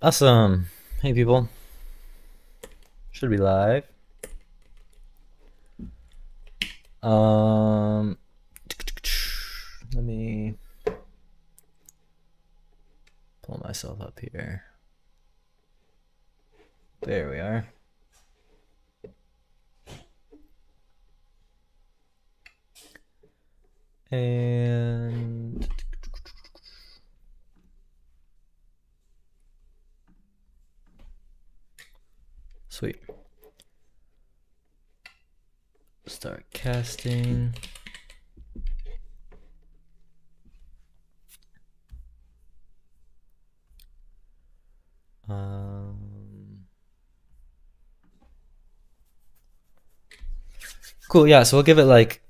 Awesome. Hey people. Should be live. Let me pull myself up here. There we are. And sweet. Start casting. Cool, yeah, so we'll give it like,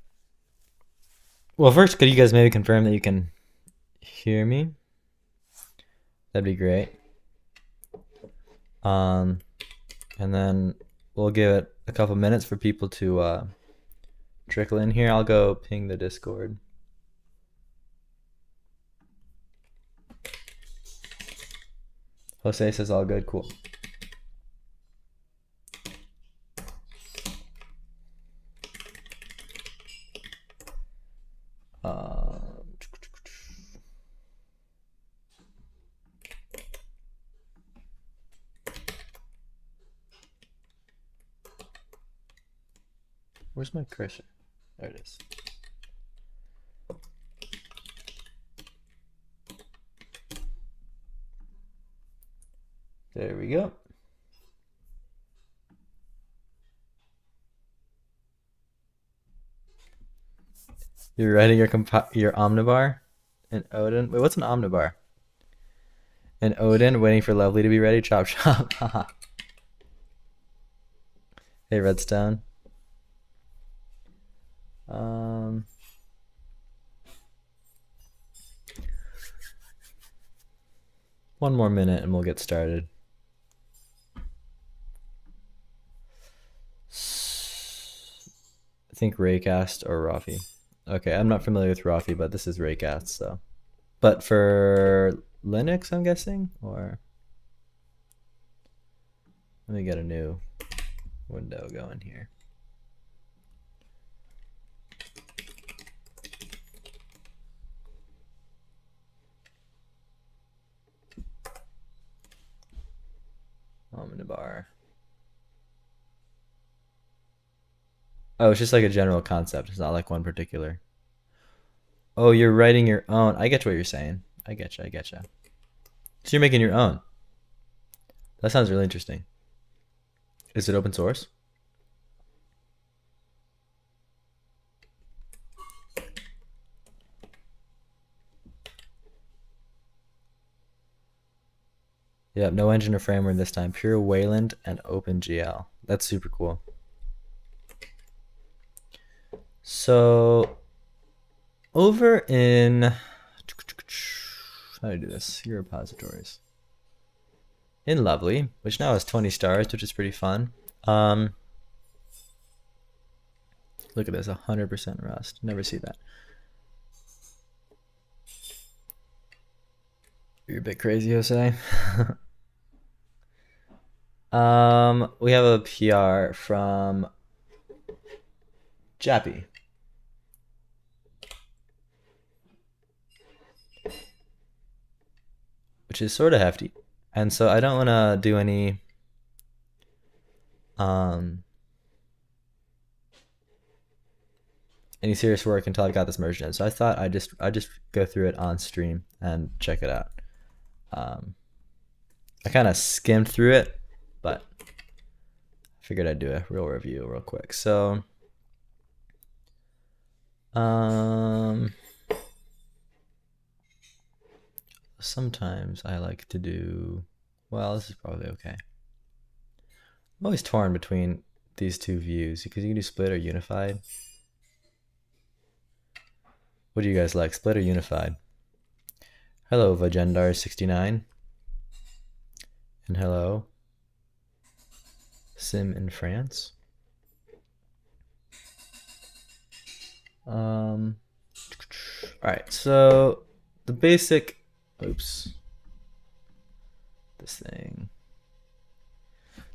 well, first, could you guys maybe confirm that you can hear me? That'd be great. And then we'll give it a couple minutes for people to trickle in here. I'll go ping the Discord. Jose says all good, cool. Where's my cursor? There it is. There we go. You're writing your omnibar in Odin. Wait, what's an omnibar? In Odin, waiting for Lovely to be ready. Chop chop. Hey, Redstone. One more minute and we'll get started. I think Raycast or Rafi. Okay, I'm not familiar with Rafi, but this is Raycast, so. But for Linux, I'm guessing, or let me get a new window going here. Omnibar. Oh, it's just like a general concept. It's not like one particular. Oh, you're writing your own. I get what you're saying. I get you. So you're making your own. That sounds really interesting. Is it open source? Yeah, no engine or framework this time. Pure Wayland and OpenGL. That's super cool. So over in, how do I do this? Your repositories. In Lovely, which now has 20 stars, which is pretty fun. Look at this, 100% Rust. Never see that. You're a bit crazy, Jose. We have a PR from Jappy. Which is sort of hefty. And so I don't want to do any serious work until I've got this merged in. So I thought I'd just go through it on stream and check it out. I kind of skimmed through it, but I figured I'd do a real review real quick. So sometimes I like to do, well, this is probably okay. I'm always torn between these two views because you can do split or unified. What do you guys like, split or unified? Hello, Vagendar69. And hello, Sim in France. All right, so the basic, oops. this thing.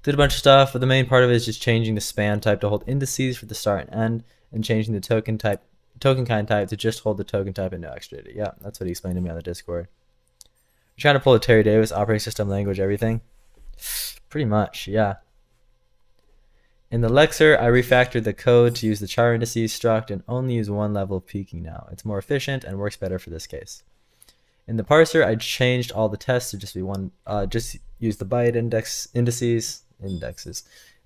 Did a bunch of stuff, but the main part of it is just changing the span type to hold indices for the start and end, and changing the token kind type to just hold the token type and no extra data. Yeah, that's what he explained to me on the Discord. I'm trying to pull a Terry Davis operating system language, everything. Pretty much, yeah. In the Lexer, I refactored the code to use the char indices struct and only use one level of peaking now. It's more efficient and works better for this case. In the parser, I changed all the tests to just be one, just use the byte indexes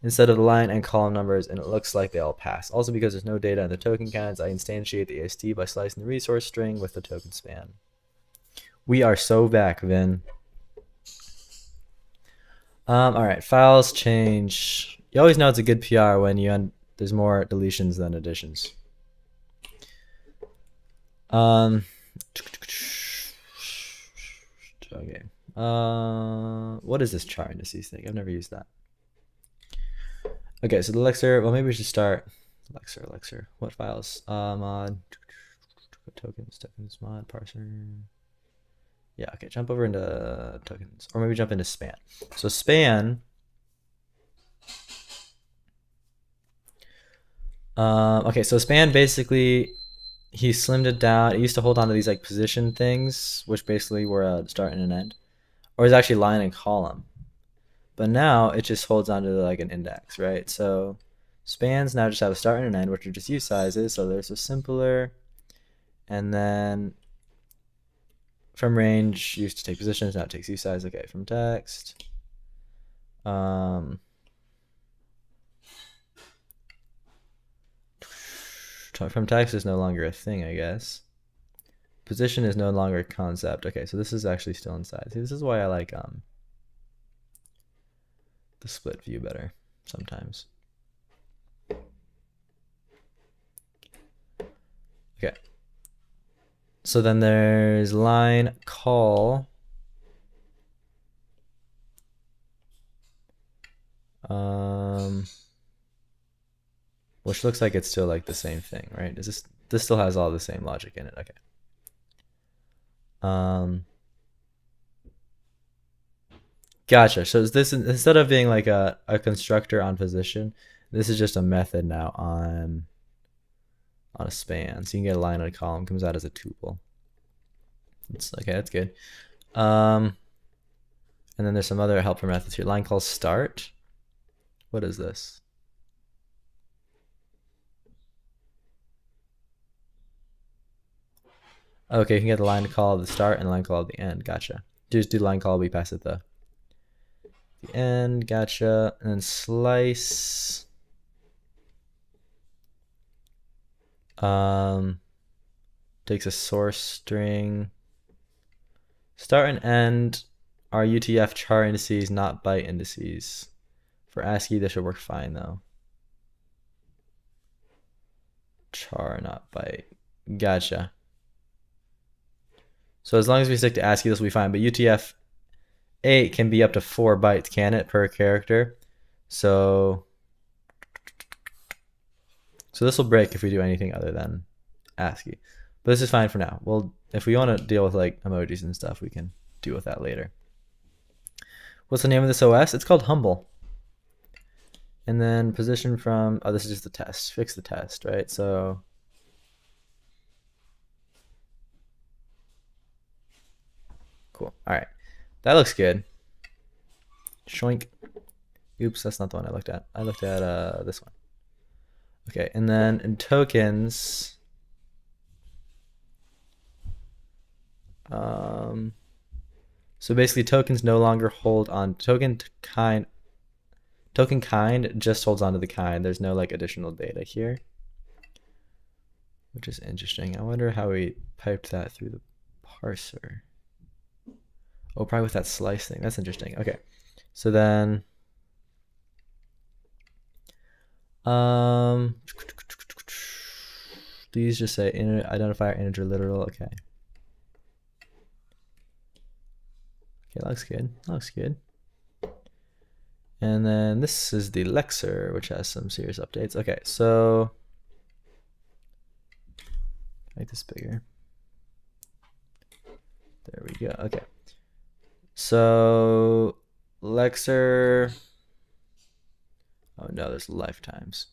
instead of the line and column numbers, and it looks like they all pass. Also, because there's no data in the token kinds, I instantiate the AST by slicing the resource string with the token span. We are so back, Vin. All right, files change. You always know it's a good PR when there's more deletions than additions. Okay. What is this char indices thing? I've never used that. Okay, so the Lexer. Well, maybe we should start Lexer. What files? Mod tokens mod parser. Yeah. Okay. Jump over into tokens, or maybe jump into span. So span. Okay, so span basically he slimmed it down. It used to hold on to these like position things, which basically were a start and an end, or it's actually line and column. But now it just holds on to like an index, right? So spans now just have a start and an end, which are just use sizes. So there's a simpler, and then from range used to take positions, now it takes use size. Okay, from text. From text is no longer a thing, I guess. Position is no longer a concept. Okay, so this is actually still inside. See, this is why I like the split view better sometimes. Okay. So then there's line call. Which looks like it's still like the same thing, right? This still has all the same logic in it. Okay. Gotcha. So is this, instead of being like a constructor on position, this is just a method now on a span. So you can get a line on a column, comes out as a tuple. It's okay, that's good. And then there's some other helper methods here. Line call start. What is this? Okay, you can get the line call at the start and line call at the end. Gotcha. Just do line call, we pass it the end. Gotcha. And then slice. Takes a source string. Start and end are UTF char indices, not byte indices. For ASCII, this should work fine though. Char, not byte. Gotcha. So as long as we stick to ASCII, this will be fine. But UTF-8 can be up to 4 bytes, can it, per character? So this will break if we do anything other than ASCII. But this is fine for now. Well, if we want to deal with like emojis and stuff, we can deal with that later. What's the name of this OS? It's called Humble. And then position from, oh, this is just the test. Fix the test, right? So cool. All right. That looks good. Shoink. Oops, that's not the one I looked at. I looked at this one. Okay, and then in tokens, so basically tokens no longer hold on token kind just holds on to the kind. There's no like additional data here, which is interesting. I wonder how we piped that through the parser. Oh, probably with that slice thing. That's interesting. Okay, so then these just say identifier integer literal. Okay. Okay, that looks good. That looks good. And then this is the Lexer, which has some serious updates. Okay, so make this bigger. There we go. Okay. So Lexer. Oh no, there's lifetimes.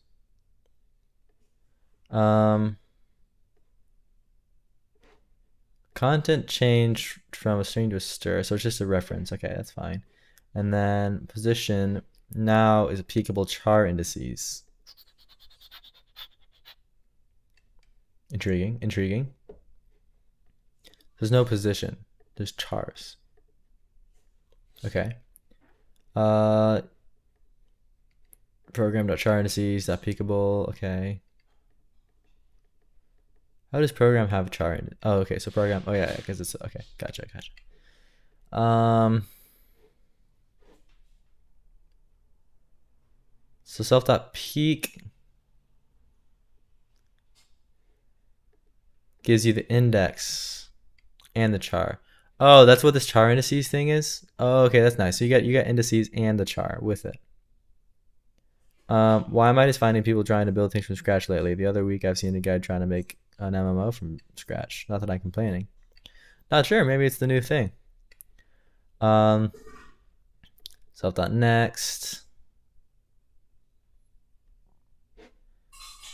Content change from a string to a stir, so it's just a reference. Okay, that's fine. And then position now is applicable char indices. Intriguing, intriguing. There's no position. There's chars. Okay. Program.char indices, applicable. Okay. How does program have char? Oh, okay. So program. Oh yeah, because it's okay. Gotcha. So self.peak gives you the index and the char. Oh, that's what this char indices thing is. Oh, okay, that's nice. So you got indices and the char with it. Why am I just finding people trying to build things from scratch lately? The other week I've seen a guy trying to make an MMO from scratch. Not that I'm complaining. Not sure. Maybe it's the new thing. Self.next.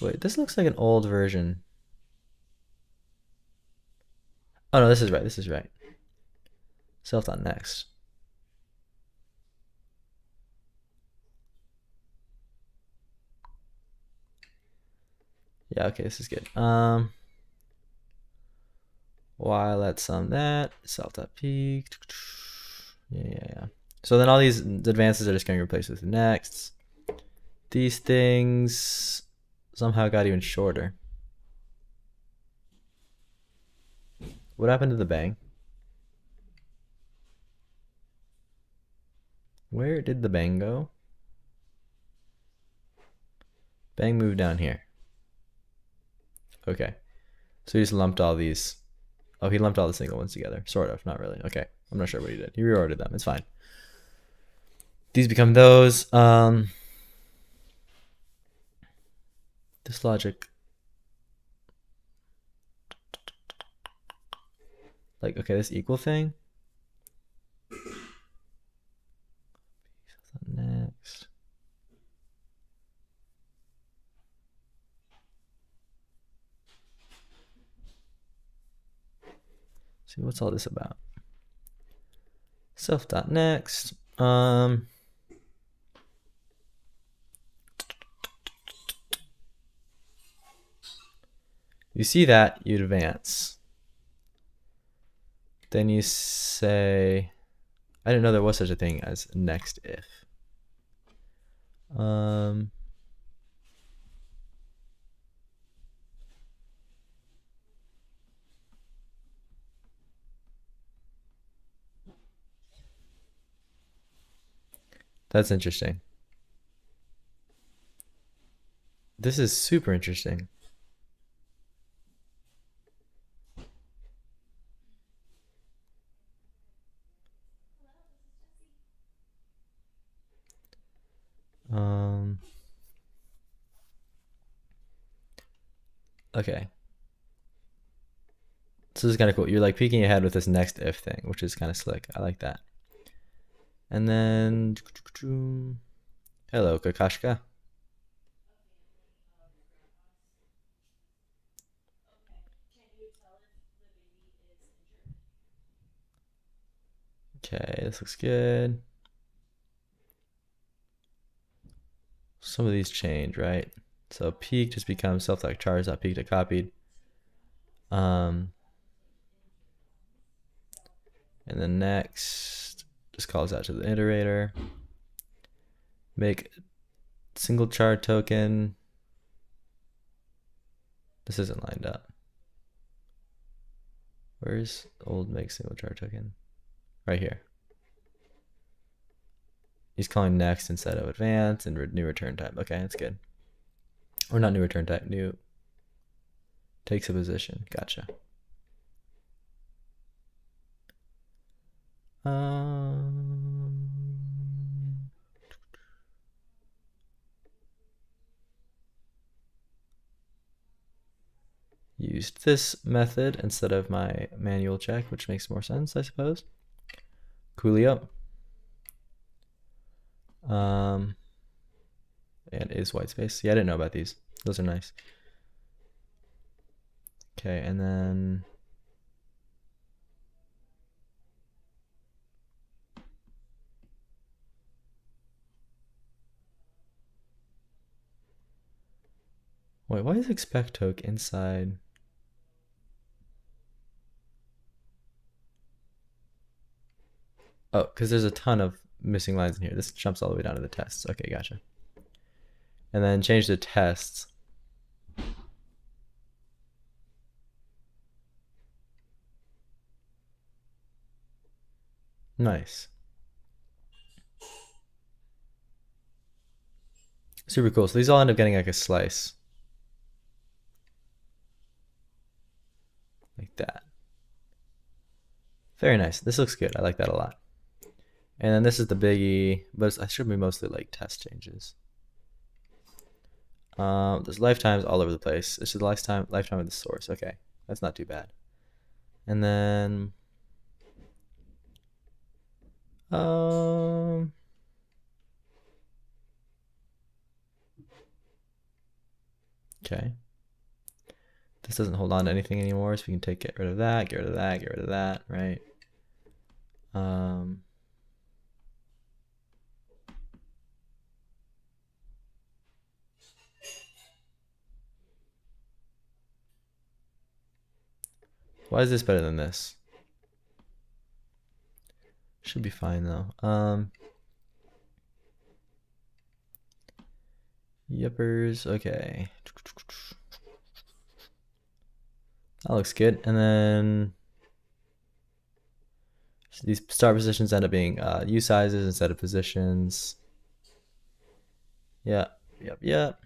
Wait, this looks like an old version. Oh no, this is right. This is right. Self.next. Yeah, okay, this is good. Why let some that self.peak. Yeah. So then all these advances are just getting replaced with nexts. These things somehow got even shorter. What happened to the bang? Where did the bang go? Bang moved down here. Okay. So he just lumped all these. Oh, he lumped all the single ones together. Sort of, not really. Okay. I'm not sure what he did. He reordered them. It's fine. These become those. This logic. Like, okay, this equal thing. Next. See, what's all this about? Self.next. You see that, you advance. Then you say, I didn't know there was such a thing as next if. That's interesting. This is super interesting. Okay. So this is kind of cool. You're like peeking ahead with this next if thing, which is kind of slick. I like that. And then, hello, Kakashka. Okay, this looks good. Some of these change, right? So peak just becomes self.chars.peak to copied. And then next, just calls out to the iterator. Make single char token. This isn't lined up. Where's old make single char token? Right here. He's calling next instead of advance and new return type. Okay, that's good. Or not new return type, new takes a position. Gotcha. Used this method instead of my manual check, which makes more sense, I suppose. Coolio. And is white space. Yeah, I didn't know about these. Those are nice. Okay, and then wait, why is expect toke inside? Oh, because there's a ton of missing lines in here. This jumps all the way down to the tests. Okay, gotcha. And then change the tests. Nice. Super cool. So these all end up getting like a slice. Like that. Very nice. This looks good. I like that a lot. And then this is the biggie, but it should be mostly like test changes. There's lifetimes all over the place. This is the lifetime of the source. Okay, that's not too bad. And then okay. This doesn't hold on to anything anymore, so we can get rid of that, get rid of that, get rid of that, right? Why is this better than this? Should be fine though. Yippers, okay. That looks good. And then so these start positions end up being U sizes instead of positions. Yeah, yep.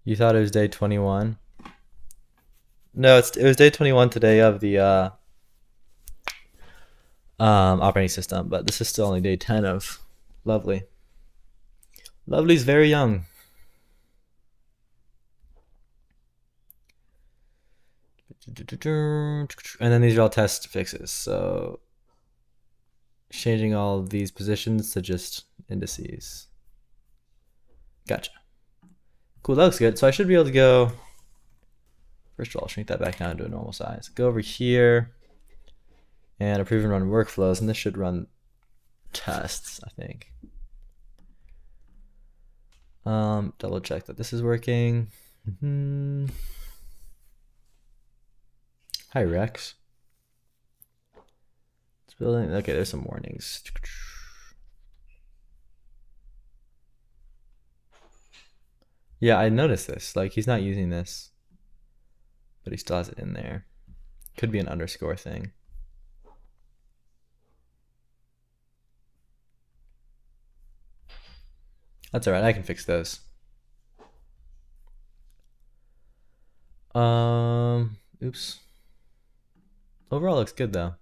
You thought it was day 21? No, it was day 21 today of the operating system, but this is still only day 10 of Lovely. Lovely's very young. And then these are all test fixes. So changing all of these positions to just indices. Gotcha. Cool, that looks good. So I should be able to go, first of all, I'll shrink that back down to a normal size. Go over here and approve and run workflows, and this should run tests, I think. Double check that this is working. Hi, Rex. It's building. Okay, there's some warnings. Yeah, I noticed this. Like, he's not using this, but he still has it in there. Could be an underscore thing. That's all right. I can fix those. Oops. Overall, looks good though.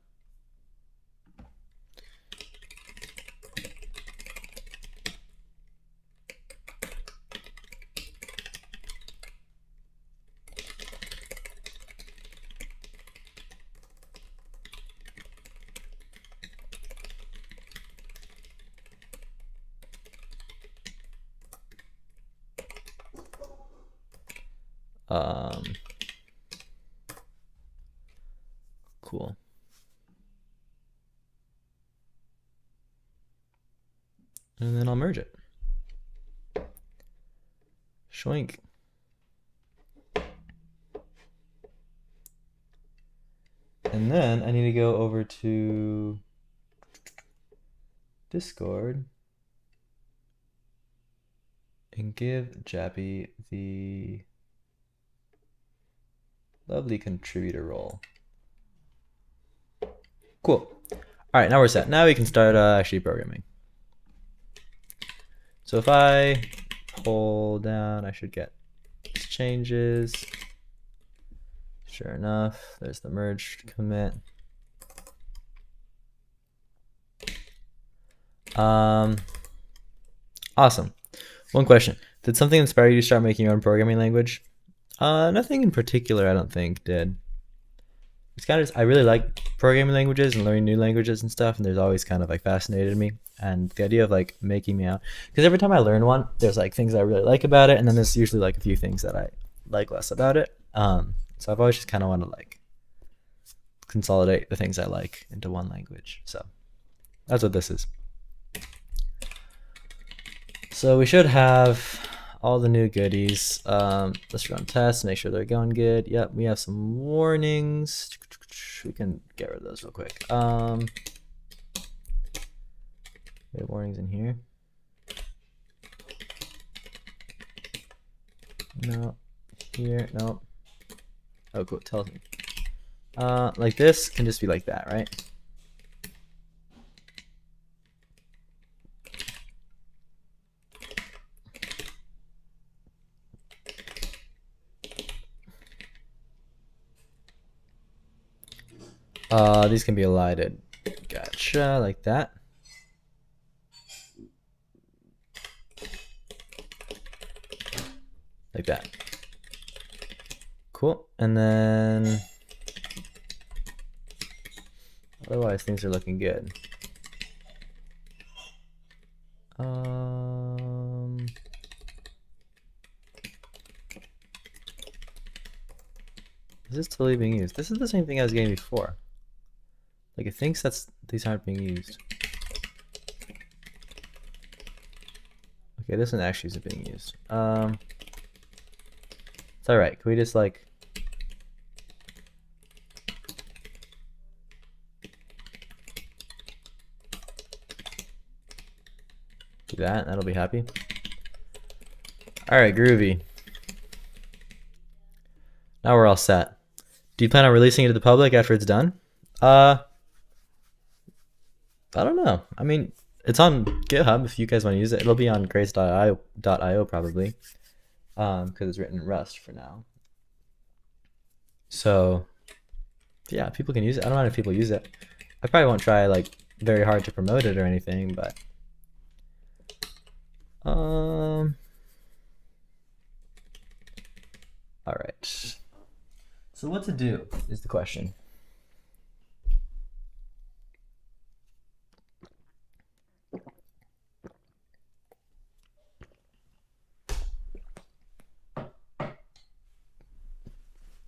Cool. And then I'll merge it. Shoink. And then I need to go over to Discord and give Jappy the lovely contributor role. Cool. All right, now we're set. Now we can start actually programming. So if I pull down, I should get changes. Sure enough, there's the merged commit. Awesome. One question. Did something inspire you to start making your own programming language? Nothing in particular, I don't think, did. It's kind of, I really like programming languages and learning new languages and stuff, and there's always kind of like fascinated me. And the idea of like making me out, because every time I learn one, there's like things I really like about it, and then there's usually like a few things that I like less about it. So I've always just kind of want to like consolidate the things I like into one language. So that's what this is. So we should have all the new goodies. Let's run tests, make sure they're going good. Yep, we have some warnings. We can get rid of those real quick. We have warnings in here. No, here, no. Oh, cool, tells me. Like this can just be like that, right? These can be elided. Gotcha, like that. Like that. Cool. And then otherwise things are looking good. Is this totally being used? This is the same thing I was getting before. Like it thinks these aren't being used. Okay, this one actually isn't being used. It's alright. Can we just like do that? That'll be happy. Alright, groovy. Now we're all set. Do you plan on releasing it to the public after it's done? I don't know. I mean, it's on GitHub if you guys want to use it. It'll be on grace.io probably, because it's written in Rust for now. So, yeah, people can use it. I don't know if people use it. I probably won't try like very hard to promote it or anything, but all right. So what to do is the question.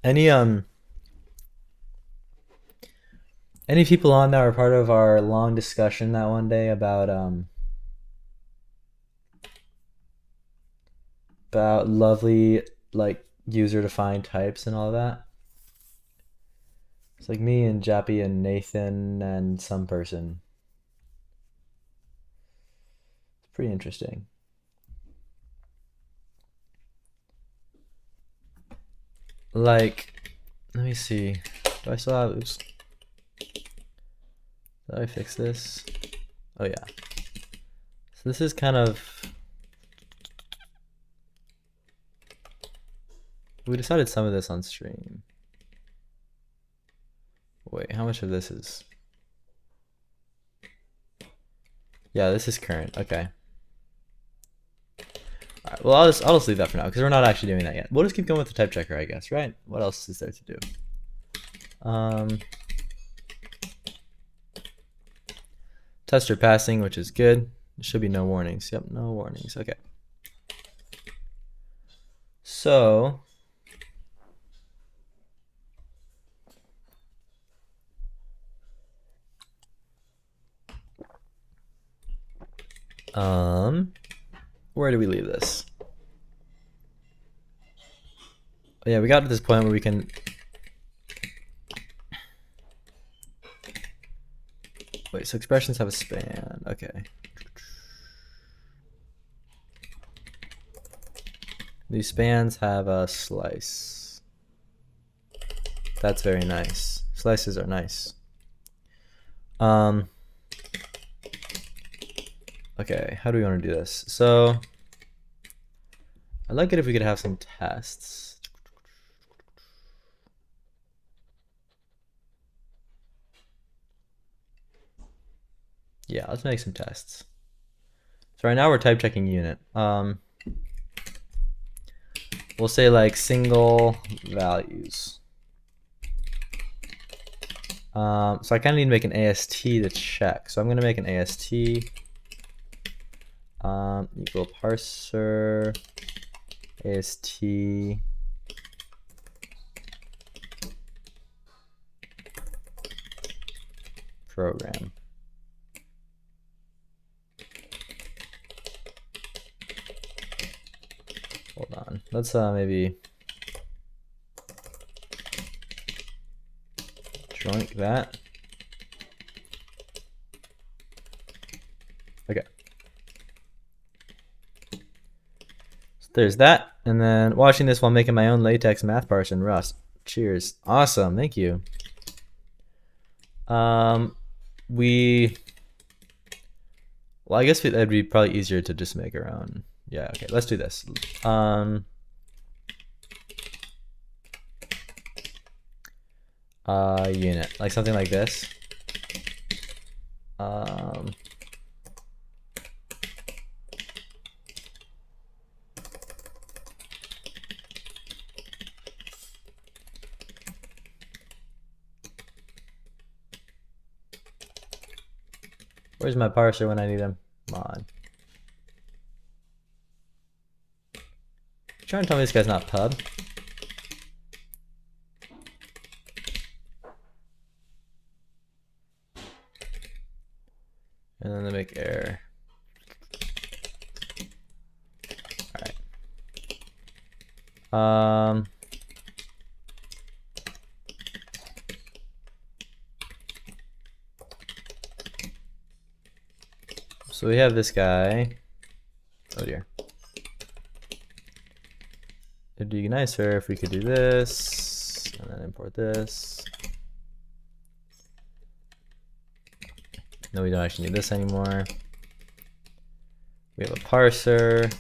Any people on that were part of our long discussion that one day about lovely like user defined types and all that? It's like me and Jappy and Nathan and some person. It's pretty interesting. Like, let me see. Do I still have, oops. Did I fix this? Oh yeah. So this is kind of, we decided some of this on stream. Wait, how much of this is? Yeah, this is current. Okay. All right, well, I'll just leave that for now because we're not actually doing that yet. We'll just keep going with the type checker, I guess, right? What else is there to do? Tester passing, which is good. There should be no warnings. Yep, no warnings. Okay. So where do we leave this? Oh, yeah, we got to this point where we can wait, so expressions have a span. Okay. These spans have a slice. That's very nice. Slices are nice. Okay, how do we want to do this? So I'd like it if we could have some tests. Yeah, let's make some tests. So right now we're type checking unit. But we'll say like single values. So I kind of need to make an AST to check. So I'm going to make an AST equal parser AST program. Hold on. Let's maybe joint that. Okay. So there's that. And then watching this while making my own latex math parser in Rust. Cheers. Awesome. Thank you. Well, I guess that'd be probably easier to just make our own. Yeah, okay, let's do this. Unit, like something like this. Where's my parser when I need him? Come on. Trying to tell me this guy's not pub. And then they make error. Alright. So we have this guy. Oh dear. It'd be nicer if we could do this and then import this. No, we don't actually need this anymore. We have a parser.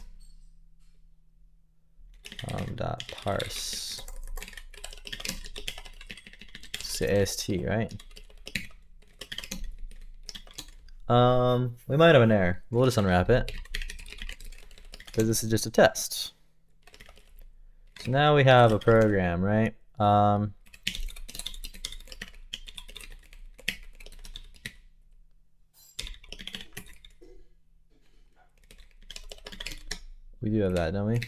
Dot parse. Say AST, right? We might have an error. We'll just unwrap it because this is just a test. So now we have a program, right? We do have that, don't we?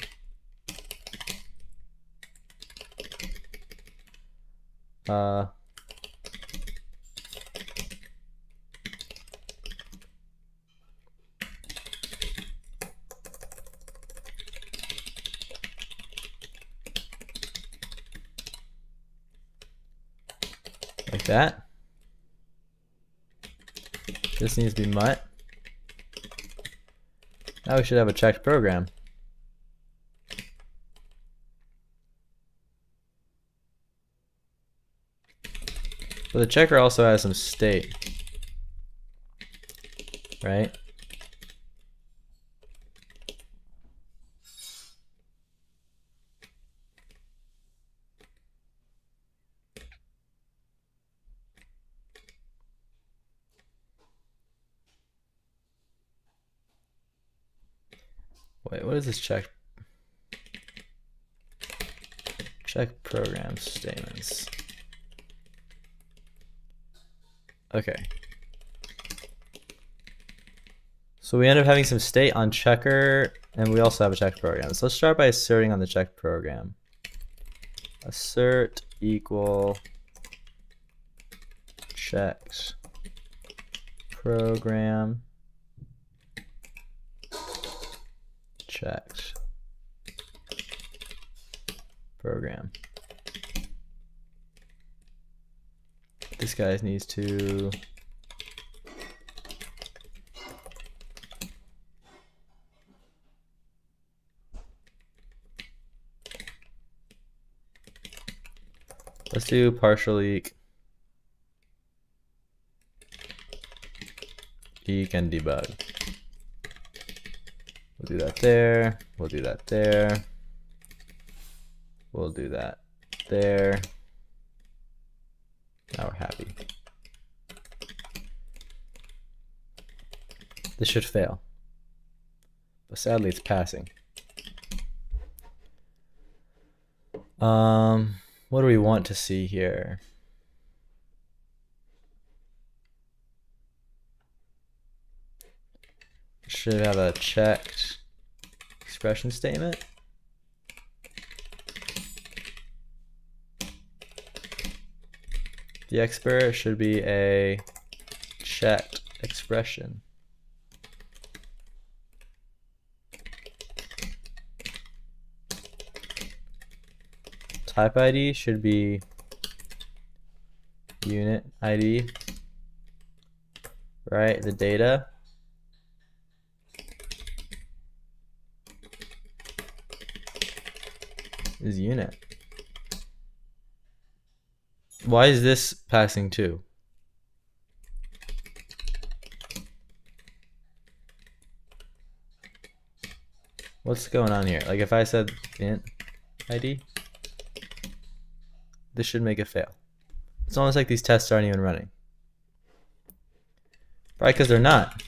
Like that. This needs to be mutt. Now we should have a checked program. But the checker also has some state, right? Wait, what is this check? Check program statements. Okay. So we end up having some state on checker, and we also have a check program. So let's start by asserting on the check program. Assert equal checks program checks program. This guy needs to let's do partial eq and debug. We'll do that there. We'll do that there. We'll do that there. Now we're happy. This should fail. But sadly it's passing. What do we want to see here? Should have a checked expression statement. The expert should be a checked expression. Type ID should be unit ID, right? The data is unit. Why is this passing 2? What's going on here? Like if I said int ID, this should make it fail. It's almost like these tests aren't even running. Probably because they're not.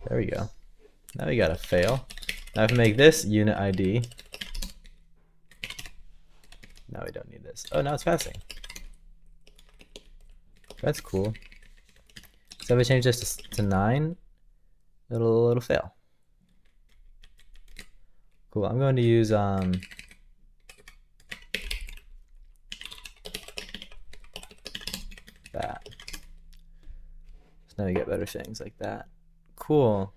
There we go. Now we got a fail. Now if I make this unit ID, now we don't need this. Oh, now it's passing. That's cool. So if I change this to 9, it'll fail. Cool. I'm going to use that. So now you get better things like that. Cool.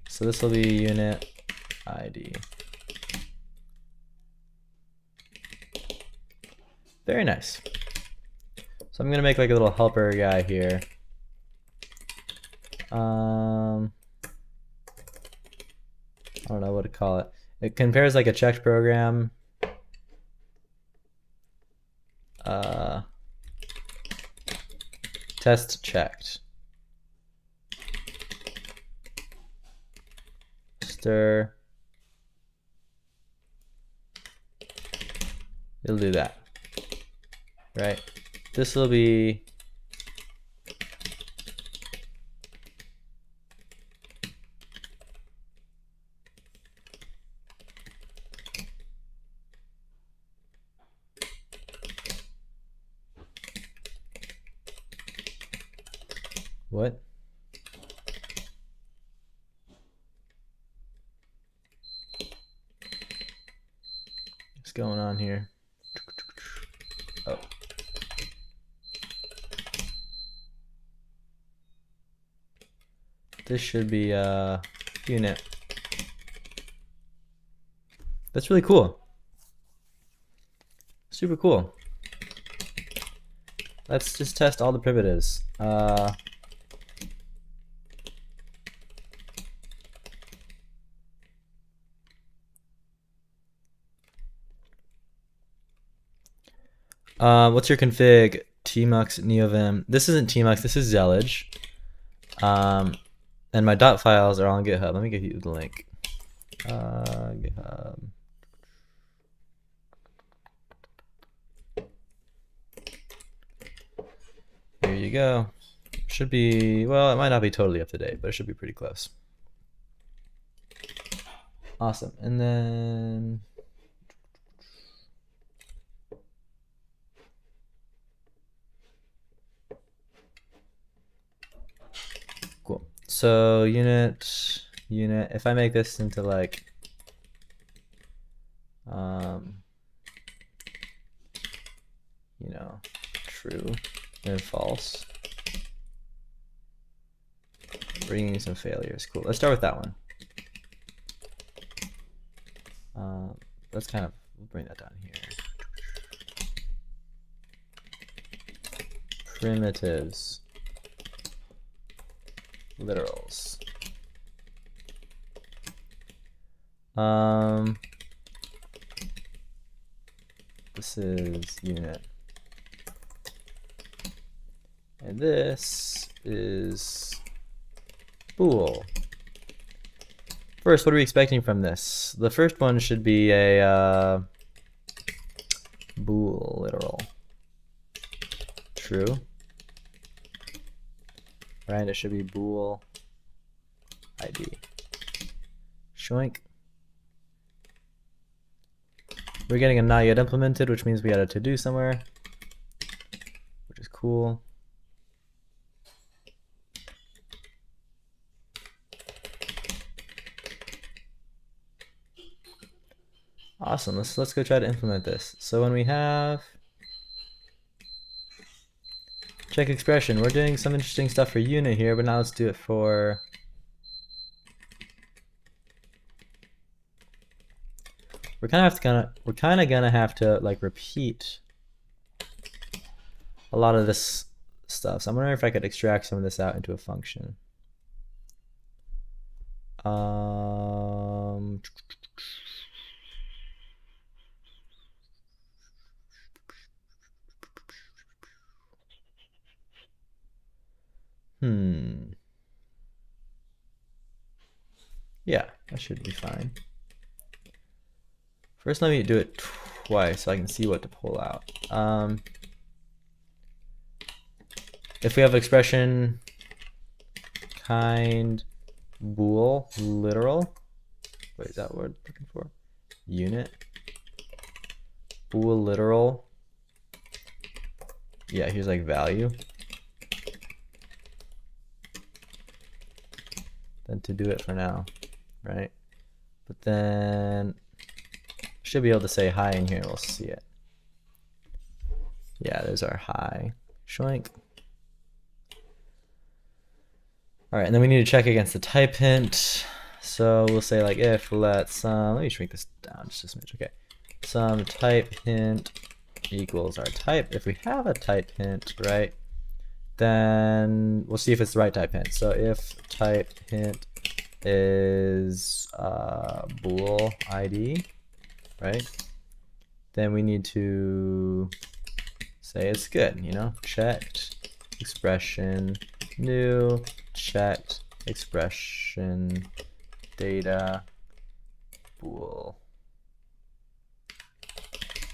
So this will be unit ID. Very nice. So I'm gonna make like a little helper guy here. I don't know what to call it. It compares like a checked program. Test checked. Stir. It'll do that. Right? This will be what? What's going on here? Oh. This should be unit. That's really cool. Super cool. Let's just test all the primitives. What's your config? Tmux neovim. This isn't Tmux. This is Zellage. And my dot files are on GitHub. Let me give you the link. GitHub. Here you go. Should be, well, it might not be totally up to date, but it should be pretty close. Awesome. And then cool. So unit, if I make this into like you know, true and false, bringing some failures. Cool. Let's start with that one. Let's kind of, we'll bring that down here. Primitives. Literals. This is unit. And this is bool. First, what are we expecting from this? The first one should be a bool literal. True. Right, it should be bool ID. Shoink. We're getting a not yet implemented, which means we had a to-do somewhere, which is cool. Awesome. Let's go try to implement this. So when we have check expression, we're doing some interesting stuff for unit here, but now let's do it for we're kind of gonna have to like repeat a lot of this stuff. So I'm wondering if I could extract some of this out into a function. Yeah, that should be fine. First, let me do it twice so I can see what to pull out. If we have expression kind bool literal, wait, is that what we're looking for? Unit bool literal. Yeah, here's like value. Then to do it for now, right? But then should be able to say hi in here and we'll see it. Yeah, there's our hi. Shoink. All right, and then we need to check against the type hint. So we'll say like if let's let me shrink this down just a smidge. Okay, some type hint equals our type. If we have a type hint, right, then we'll see if it's the right type hint. So if type hint is bool ID, right, then we need to say it's good, you know, checked expression new checked expression data bool.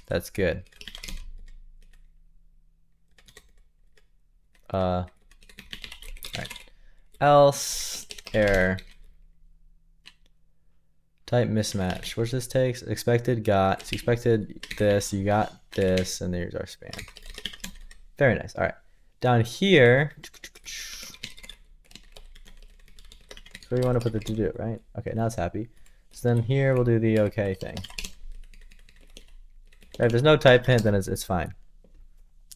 That's good. All right. Else error. Type mismatch. What's this takes? Expected got. So expected this. You got this, and there's our span. Very nice. All right. Down here. So we want to put the to do, right? Okay, now it's happy. So then here we'll do the okay thing. If there's no type hint, then it's fine.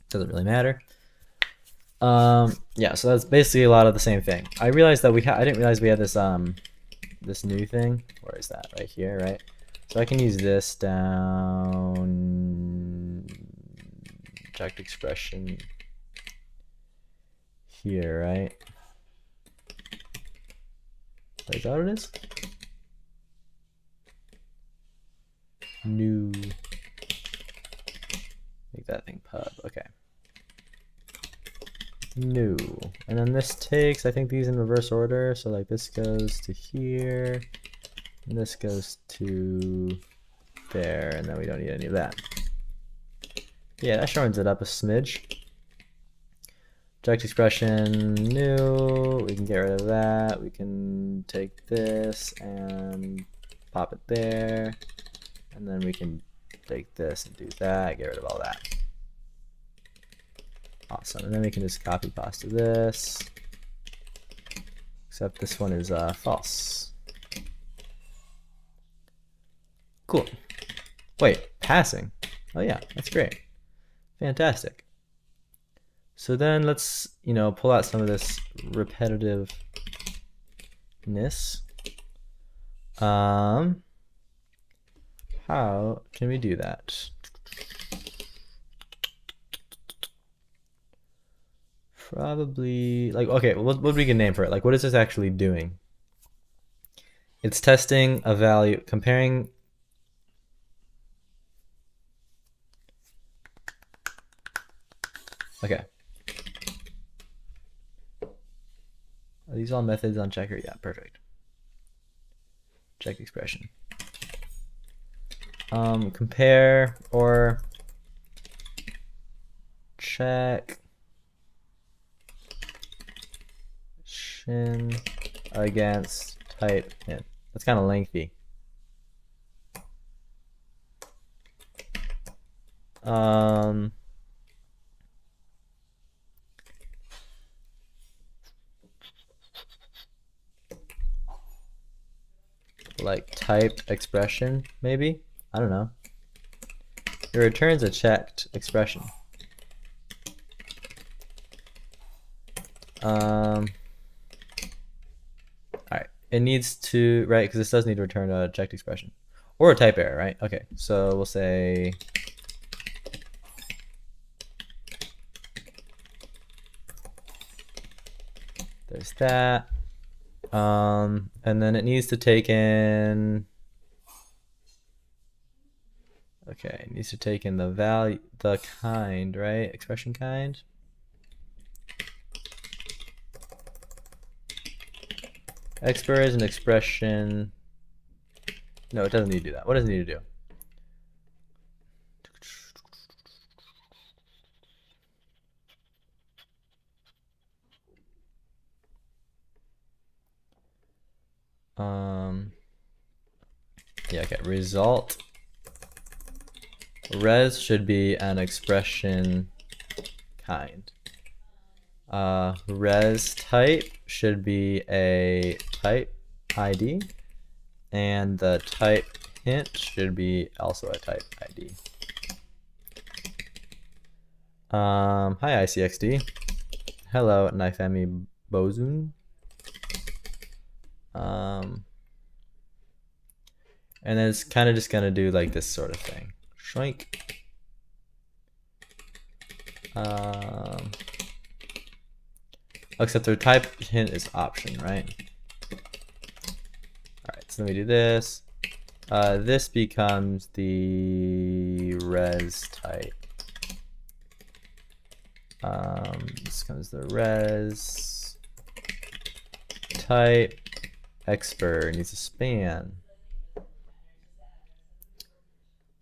Doesn't really matter. Yeah, so that's basically a lot of the same thing. I realized that I didn't realize we had this this new thing. Where is that? Right here, right? So I can use this down checked expression here, right? Is that what it is? New. Make that thing pub. Okay. New. And then this takes, I think, these in reverse order. So like this goes to here, and this goes to there, and then we don't need any of that. Yeah, that shortens it up a smidge. Checked expression new, we can get rid of that. We can take this and pop it there, and then we can take this and do that, get rid of all that. Awesome, and then we can just copy pasta this, except this one is false. Cool. Wait, passing. Oh yeah, that's great. Fantastic. So then let's, you know, pull out some of this repetitiveness. How can we do that? Probably like, okay, what would we can name for it? Like, what is this actually doing? It's testing a value, comparing. Okay. Are these all methods on checker? Yeah, perfect. Check expression. Compare or check against type hint. That's kind of lengthy. Like type expression, maybe? I don't know. It returns a checked expression. All right, it needs to, right, because this does need to return a checked expression. Or a type error, right? Okay, so we'll say there's that. And then it needs to take in, okay, it needs to take in the value, the kind, right? Expression kind. Expr is an expression. No, it doesn't need to do that. What does it need to do? Yeah, okay, result. Res should be an expression kind. Res type should be a type ID, and the type hint should be also a type ID. Hi ICXD. Hello Naifemi Bozun. And then it's kind of just gonna do like this sort of thing. Shink. Except their type hint is option, right? Alright, so let me do this. This becomes the res type. This becomes the res type. Expr needs a span.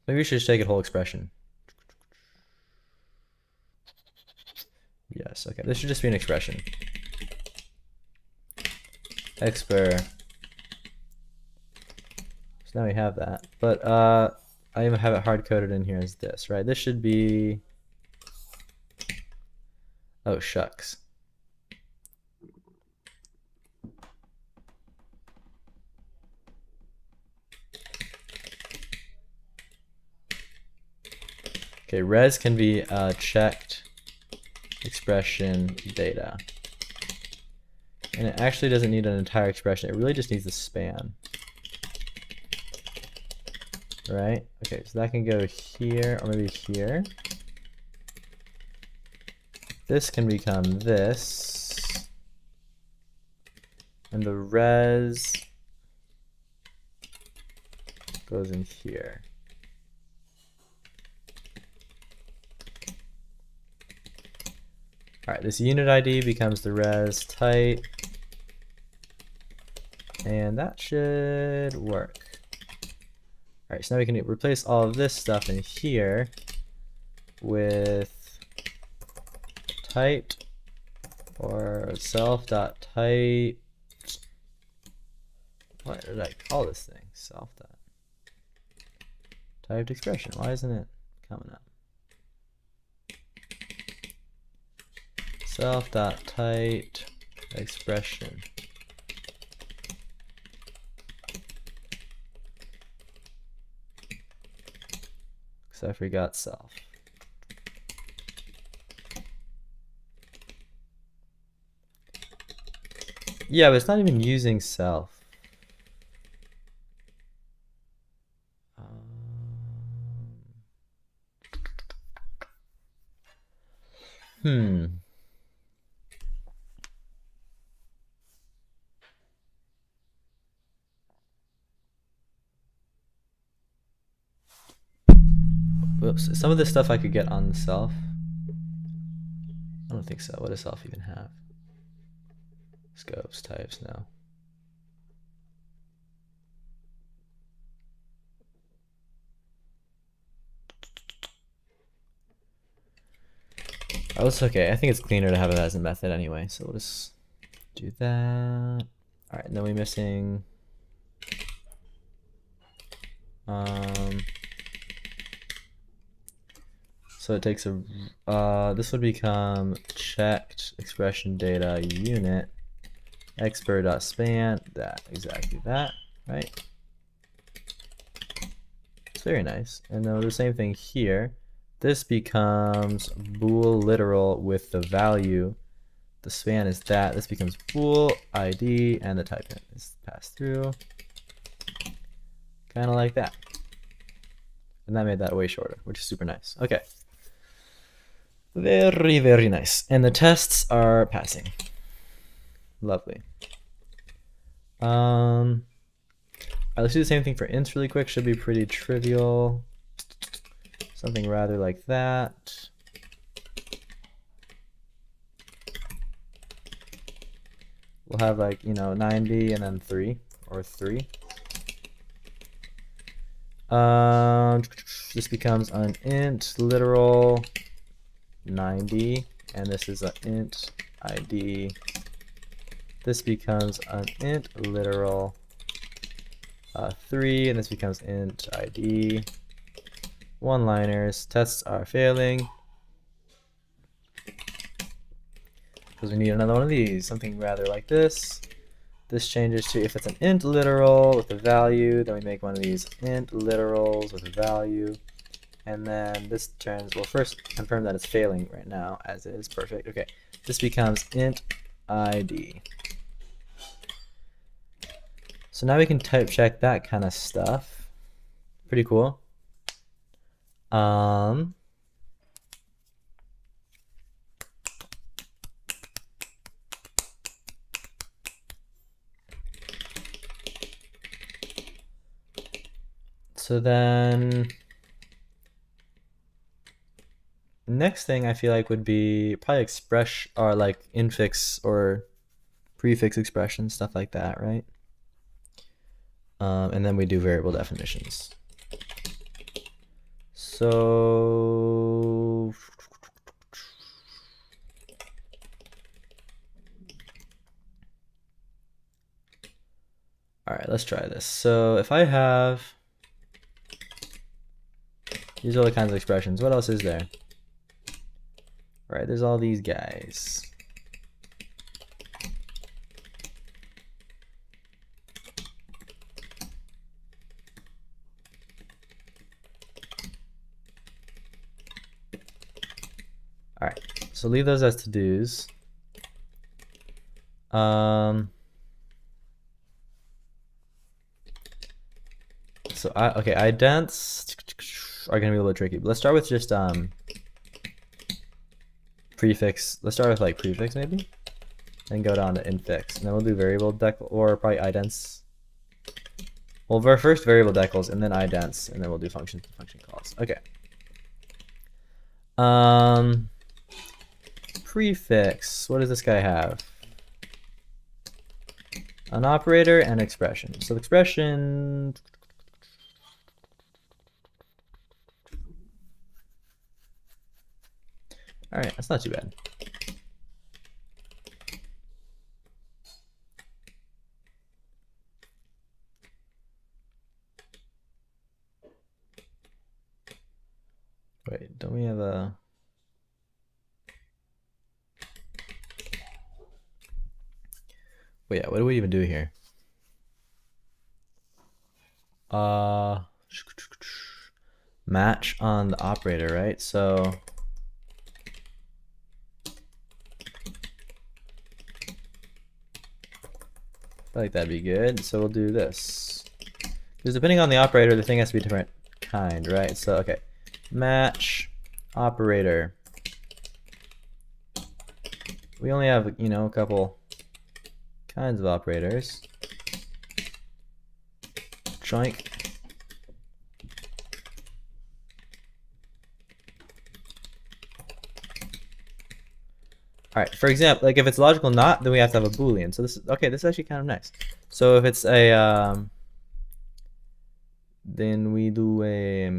Maybe we should just take a whole expression. Yes, okay. This should just be an expression. Expr. So now we have that. But I even have it hard coded in here as this, right? This should be, oh shucks. Okay, res can be checked expression data. And it actually doesn't need an entire expression. It really just needs a span. Right? Okay, so that can go here or maybe here. This can become this. And the res goes in here. All right, this unit ID becomes the res type. And that should work. All right, so now we can replace all of this stuff in here with typed or self.type. What did I call this thing? Self.typed expression. Why isn't it coming up? Self.typed expression. So I forgot self. Yeah, but it's not even using self. Whoops. Some of this stuff I could get on self. I don't think so. What does self even have? Scopes, types, no. Oh, it's okay. I think it's cleaner to have it as a method anyway, so we'll just do that. All right, and then we're missing So it takes a, this would become checked expression data unit expr.span, that, exactly that, right? It's very nice. And then we'll do the same thing here. This becomes bool literal with the value. The span is that. This becomes bool ID, and the type is passed through. Kind of like that. And that made that way shorter, which is super nice. Okay. Very, very nice. And the tests are passing. Lovely. Alright, let's do the same thing for ints really quick. Should be pretty trivial. Something rather like that. We'll have like, 90 and then 3 or 3. This becomes an int literal 90, and this is an int ID. This becomes an int literal 3, and this becomes int ID. One-liners. Tests are failing because we need another one of these. Something rather like this. This changes to, if it's an int literal with a value, then we make one of these int literals with a value. And then this turns, we'll first confirm that it's failing right now, as is. Perfect. Okay. This becomes int ID. So now we can type check that kind of stuff. Pretty cool. So then next thing I feel like would be probably express or like infix or prefix expressions, stuff like that, right? And then we do variable definitions. So all right, let's try this. So if I have, these are the kinds of expressions. What else is there? All right, there's all these guys. All right, so leave those as to-dos. So idents are gonna be a little tricky, but let's start with just prefix. Let's start with like prefix maybe, and go down to infix, and then we'll do variable decal or probably idents. Well, first variable decals and then idents, and then we'll do function calls. Okay. Prefix. What does this guy have? An operator and expression. So the expression. All right, that's not too bad. Wait, don't we have a... Wait, yeah, what do we even do here? Match on the operator, right? So I feel like that'd be good. So we'll do this. Because depending on the operator, the thing has to be different kind, right? So, okay. Match operator. We only have, a couple kinds of operators. Joink. All right, for example, like if it's logical not, then we have to have a Boolean. So this is, okay, this is actually kind of nice. So if it's a, then we do a,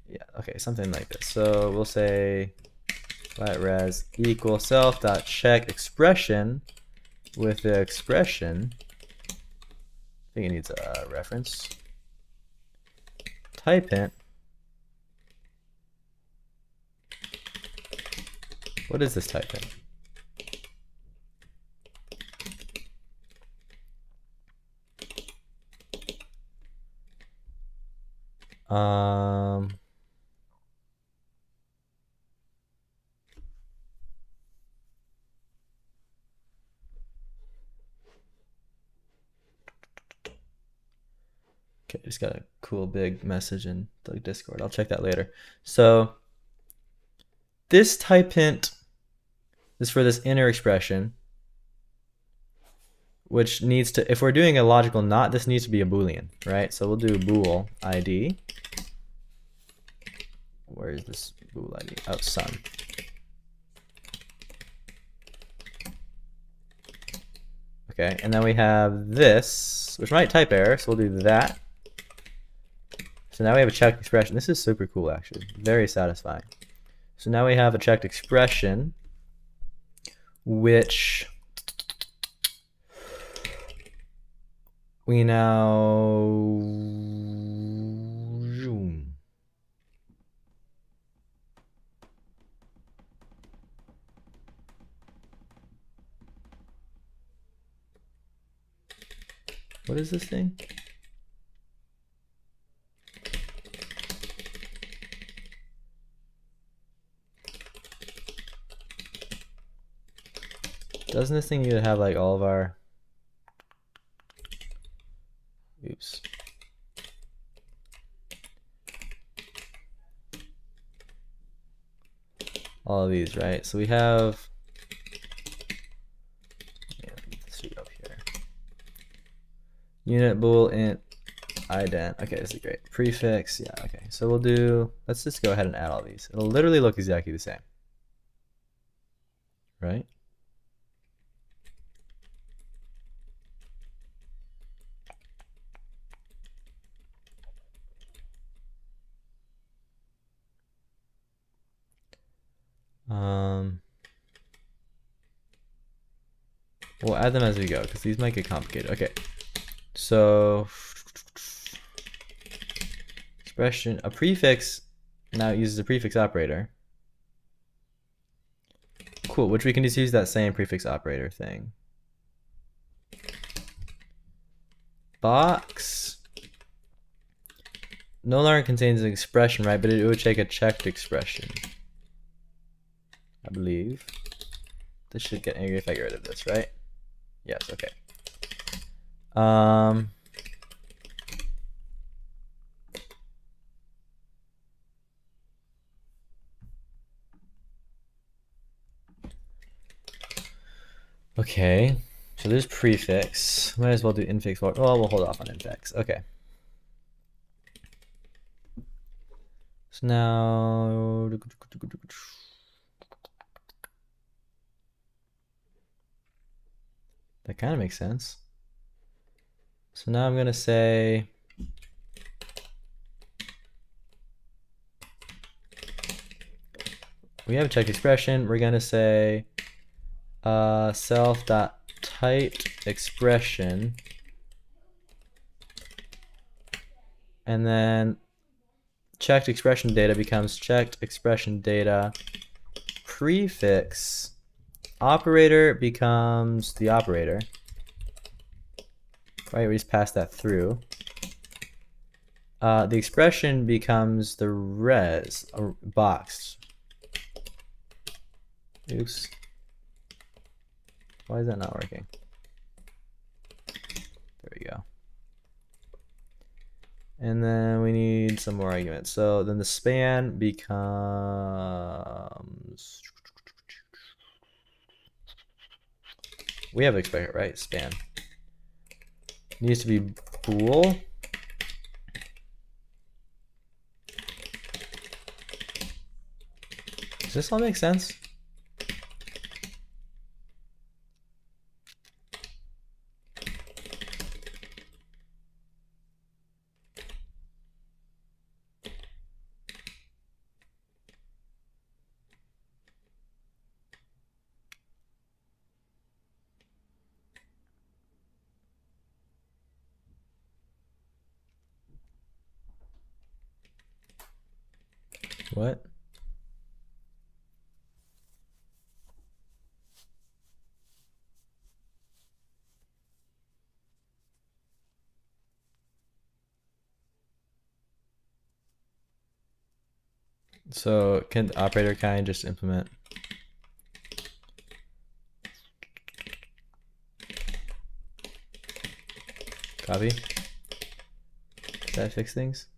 yeah, okay, something like this. So we'll say let res equal self dot check expression with the expression think it needs a reference. Type int. What is this type int? Okay, just got a cool big message in the Discord. I'll check that later. So this type int is for this inner expression, which needs to, if we're doing a logical not, this needs to be a Boolean, right? So we'll do bool ID. Where is this bool ID? Oh, sun. Okay, and then we have this, which might type error, so we'll do that. So now we have a checked expression. This is super cool, actually. Very satisfying. So now we have a checked expression, which we now zoom. What is this thing? Doesn't this thing need to have like all of our, oops. All of these, right? So we have, yeah, let's see up here. Unit bool int ident. Okay, this is great. Prefix, yeah, okay. So we'll do, let's just go ahead and add all these. It'll literally look exactly the same, right? We'll add them as we go because these might get complicated. Okay, so expression, a prefix now uses a prefix operator. Cool, which we can just use that same prefix operator thing. Box no longer contains an expression, right? But it would take a checked expression, I believe. This should get angry if I get rid of this, right? Yes, okay. Okay, so there's prefix. Might as well do infix. Oh, we'll hold off on infix. Okay. So now, that kind of makes sense. So now I'm going to say, we have a checked expression. We're going to say self.typexpression, and then checked expression data becomes checked expression data prefix. Operator becomes the operator. Right, we just pass that through. The expression becomes the res, or box. Oops. Why is that not working? There we go. And then we need some more arguments. So then the span becomes, we have expected, right? Span needs to be bool. Does this all make sense? What? So can the operator kind just implement copy? Does that fix things?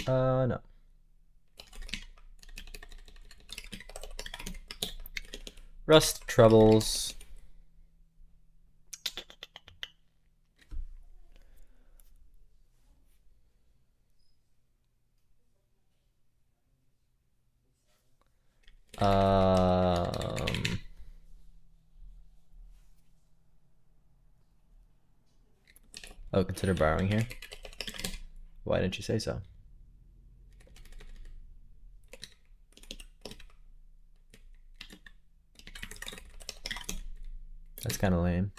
No. Rust troubles. Oh, consider borrowing here. Why didn't you say so? That's kind of lame.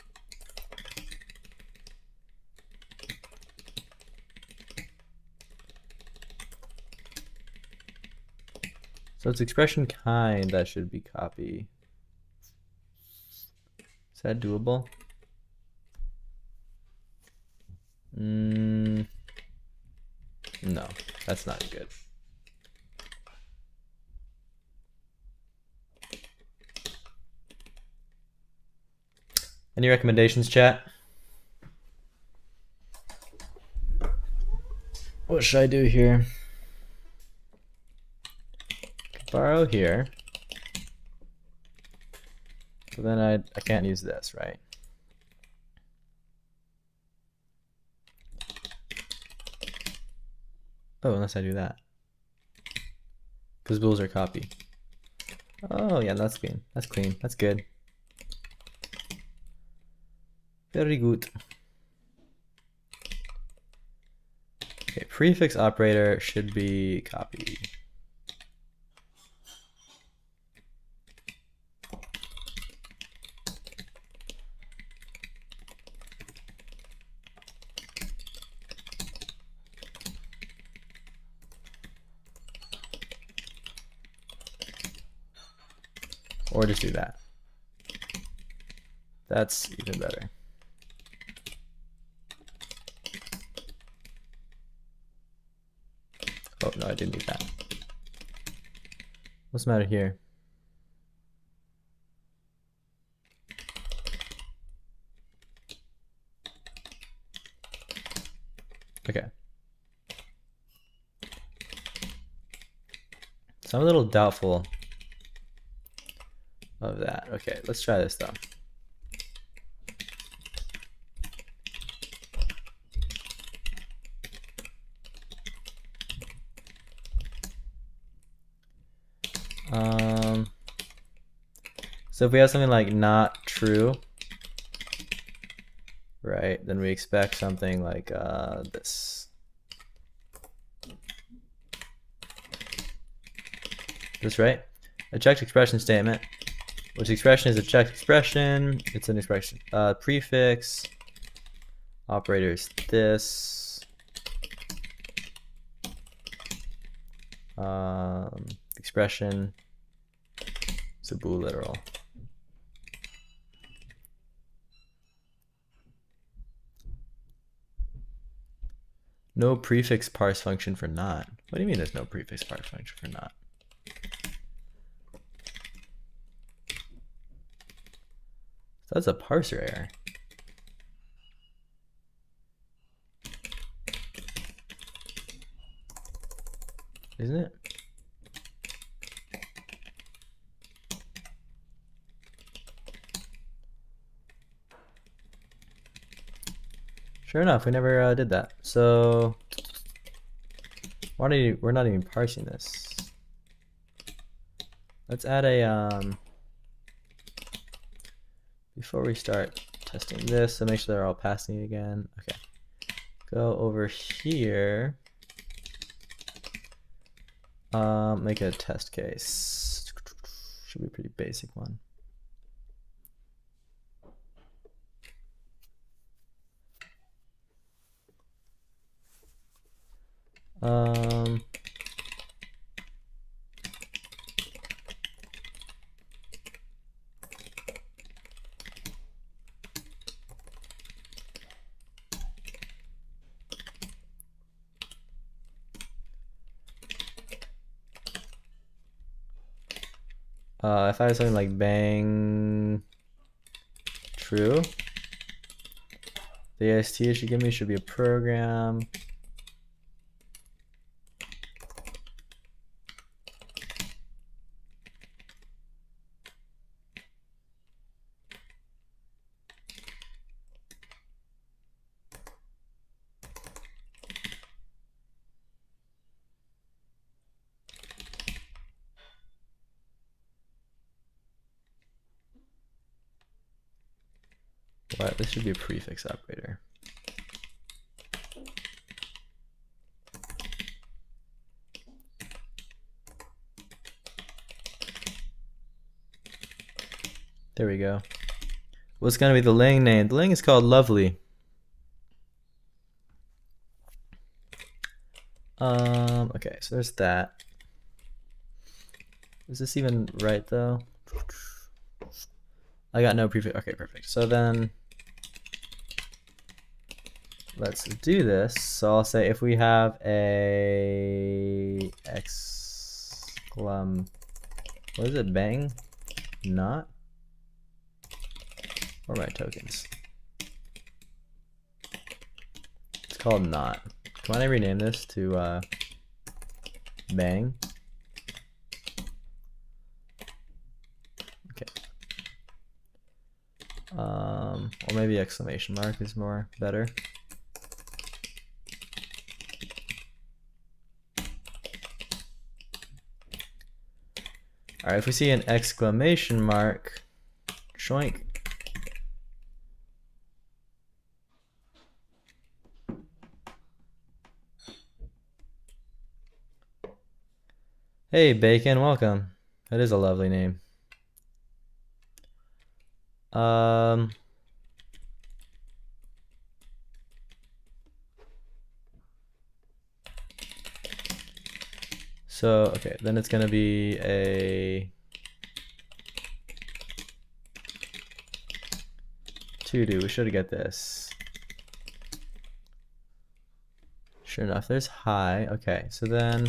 So it's expression kind that should be copy. Is that doable? No, that's not good. Any recommendations, chat? What should I do here? Borrow here. So then I can't use this, right? Oh, unless I do that. Because bools are copy. Oh yeah, that's clean. That's clean. That's good. Very good. Okay, prefix operator should be copy. Or just do that. That's even better. Oh, no, I didn't do that. What's the matter here? Okay. So I'm a little doubtful of that. Okay, let's try this though. So if we have something like not true, right, then we expect something like this. This, right? A checked expression statement, which expression is a checked expression. It's an expression. Prefix operator is this. Expression is a bool literal. No prefix parse function for not. What do you mean there's no prefix parse function for not? So that's a parser error. Isn't it? Sure enough, we never did that. So we're not even parsing this. Let's add a before we start testing this, so make sure they're all passing again. Okay, go over here. Make a test case. Should be a pretty basic one. If I have something like bang true, the AST it should give me should be a program. What? This should be a prefix operator. There we go. What's gonna be the lang name? The lang is called lovely. Okay, so there's that. Is this even right though? I got no prefix. Okay, perfect. So then let's do this. So I'll say if we have a exclam, what is it? Bang? Not? Or my tokens? It's called not. Can I rename this to bang? Okay. Or maybe exclamation mark is more better. All right, if we see an exclamation mark, shoink. Hey, Bacon, welcome. That is a lovely name. So, okay, then it's gonna be a to do. We should get this. Sure enough, there's hi. Okay, so then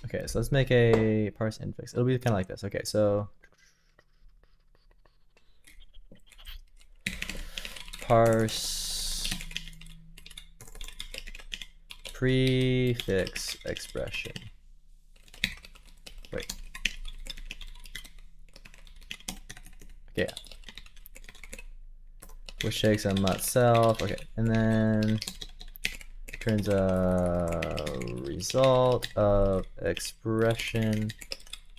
okay, so let's make a parse infix. It'll be kind of like this. Okay, so parse prefix expression. Wait. Okay. Which takes a not self. Okay, and then turns a result of expression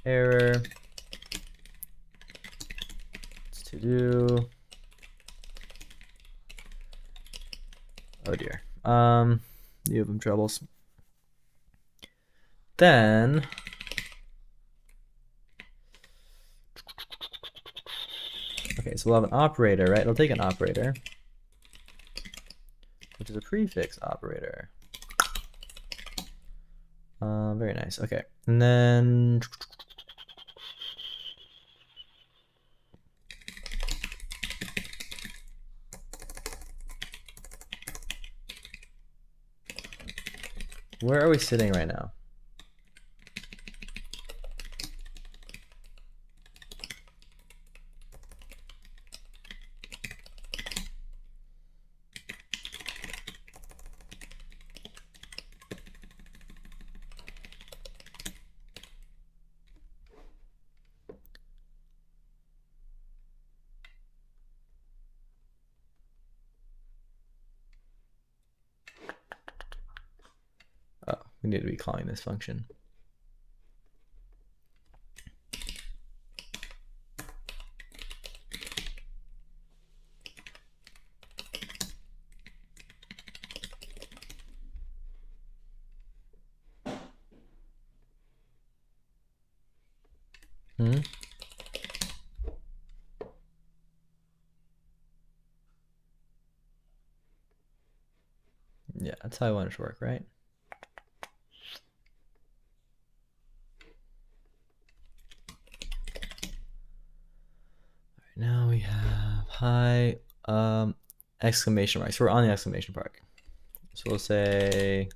error. It's to do. Oh dear. You have some troubles. Then okay, so we'll have an operator, right? It'll take an operator, which is a prefix operator. Very nice. Okay, and then where are we sitting right now? We need to be calling this function. Yeah, that's how I want it to work, right? All right, now we have hi exclamation mark. So we're on the exclamation mark. So we'll say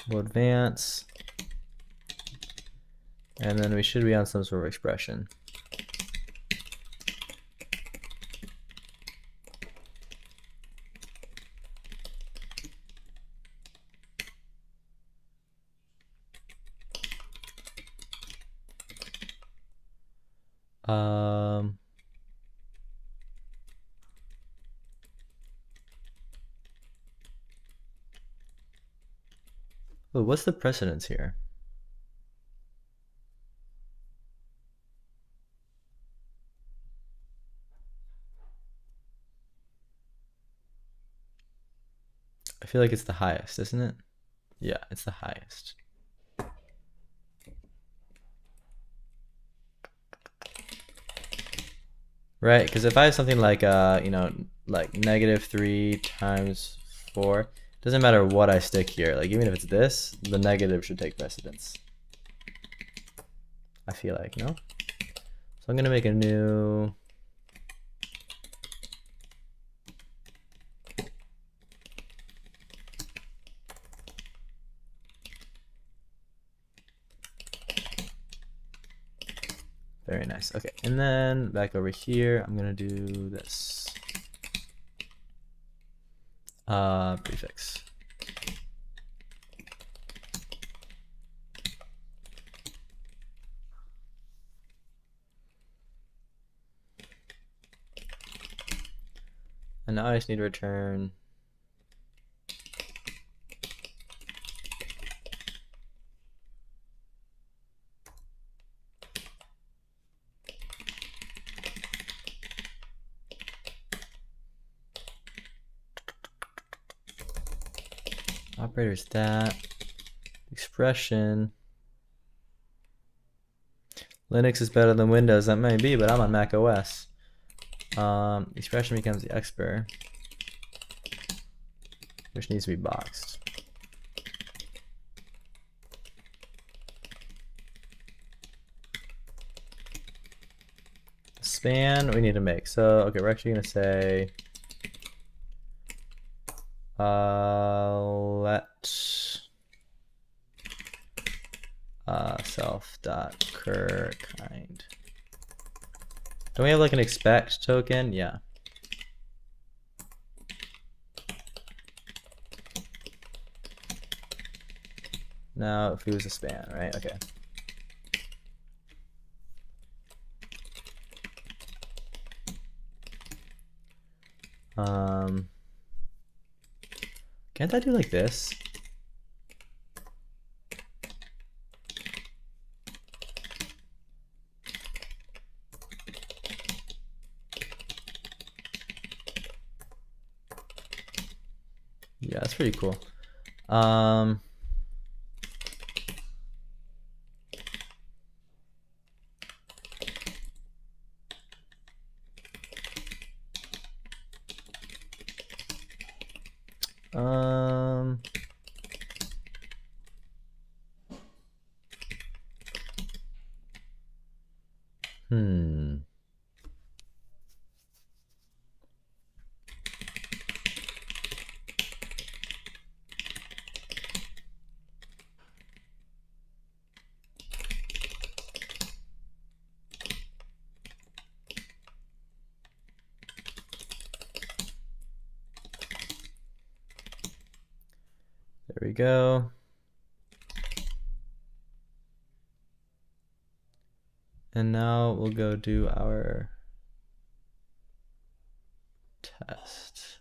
we'll advance, and then we should be on some sort of expression. Oh, what's the precedence here? I feel like it's the highest, isn't it? Yeah, it's the highest. Right, because if I have something like you know, like -3 times 4, doesn't matter what I stick here. Like even if it's this, the negative should take precedence. I feel like, no? So I'm gonna make a new very nice. Okay, and then back over here, I'm gonna do this. Prefix. And now I just need to return operator stat expression. Linux is better than Windows. That may be, but I'm on Mac OS. Expression becomes the expr, which needs to be boxed. Span we need to make. So okay, we're actually gonna say let self dot cur kind. Don't we have like an expect token? Yeah. Now if we use a span, right? Okay. Can't I do like this? Yeah, that's pretty cool. There we go. And now we'll go do our test.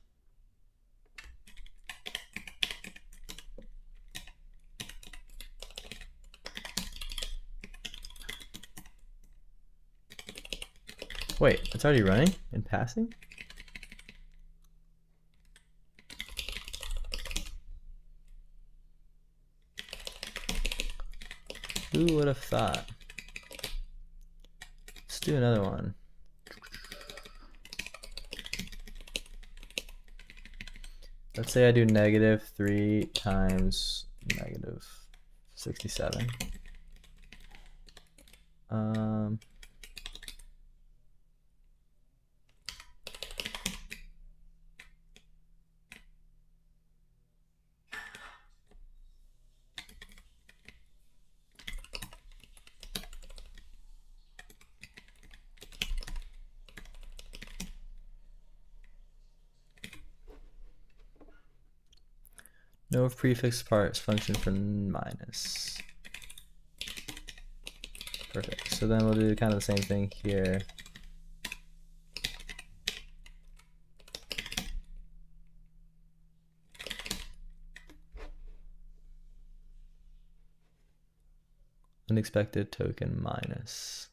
Wait, it's already running and passing? Who would have thought? Let's do another one. Let's say I do -3 times -67. No prefix parts function for minus. Perfect. So then we'll do kind of the same thing here. Unexpected token minus.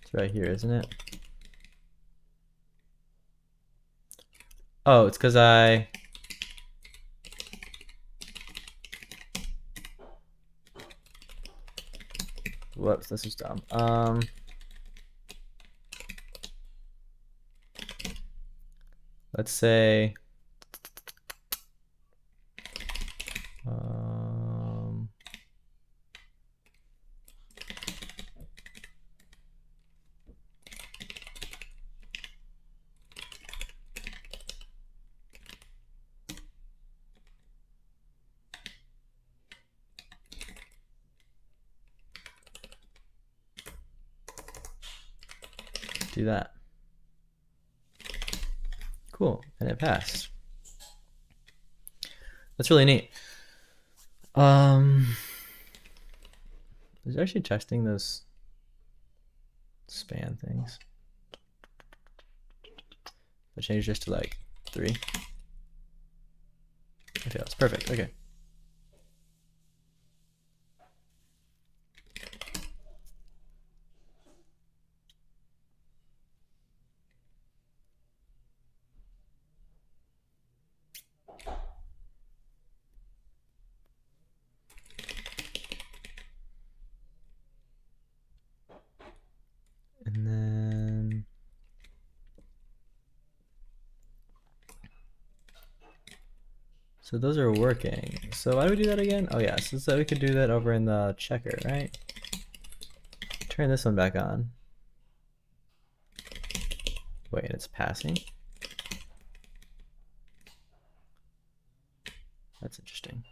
It's right here, isn't it? Oh, it's because whoops, this is dumb. Let's say do that. Cool, and it passed. That's really neat. Is it actually testing those span things? I changed this to like 3. It fails. Perfect. Okay. And then so those are working. So why do we do that again? Oh yeah, so we could do that over in the checker, right? Turn this one back on. Wait, it's passing? That's interesting.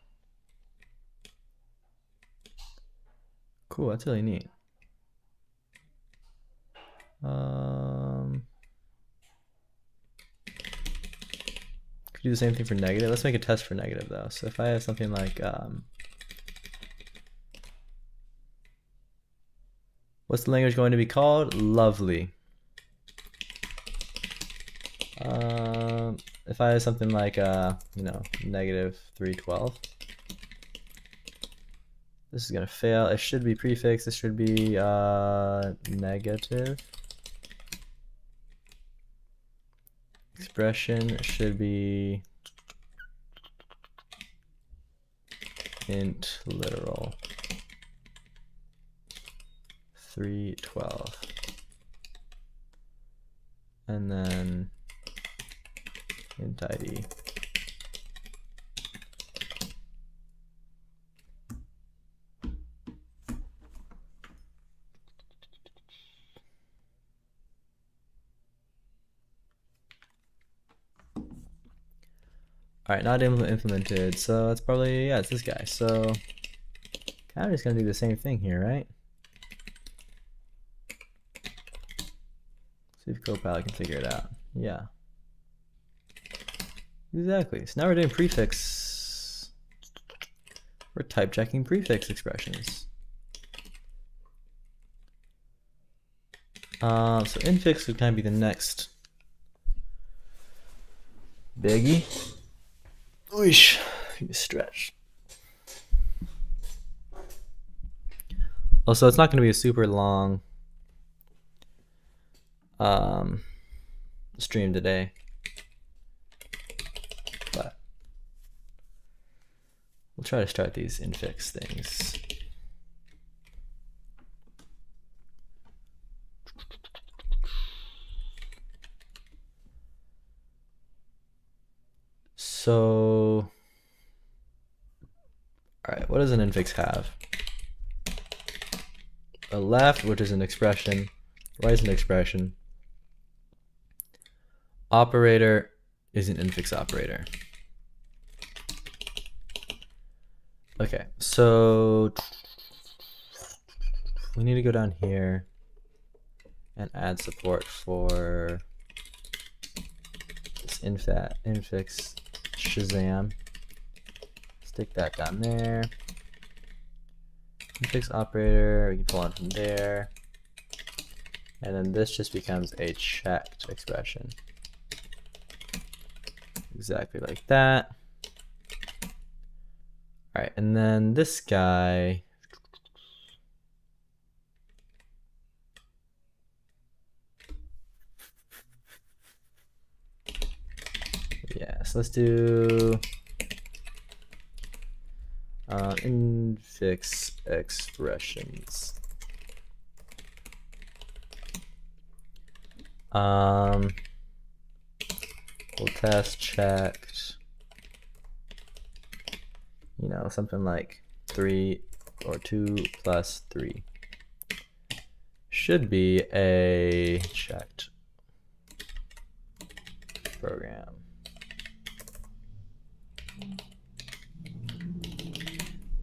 Cool, that's really neat. Could do the same thing for negative. Let's make a test for negative though. So if I have something like what's the language going to be called? Lovely. If I have something like you know, -312, this is gonna fail. It should be prefix. This should be negative. Expression should be int literal 312, and then int ID. All right, not implemented. So it's probably, yeah, it's this guy. So kind of just gonna do the same thing here, right? See if Copilot can figure it out. Yeah. Exactly. So now we're doing prefix. We're type checking prefix expressions. So infix would kind of be the next biggie. Oosh, you stretch. Also, it's not going to be a super long stream today, but we'll try to start these infix things. So, all right, what does an infix have? A left, which is an expression, right is an expression. Operator is an infix operator. Okay, so we need to go down here and add support for this infix Shazam. Stick that down there. Infix operator, we can pull on from there. And then this just becomes a checked expression. Exactly like that. All right, and then this guy, yeah, so let's do infix expressions. We'll test checked, you know, something like 3 or 2 plus 3 should be a checked program.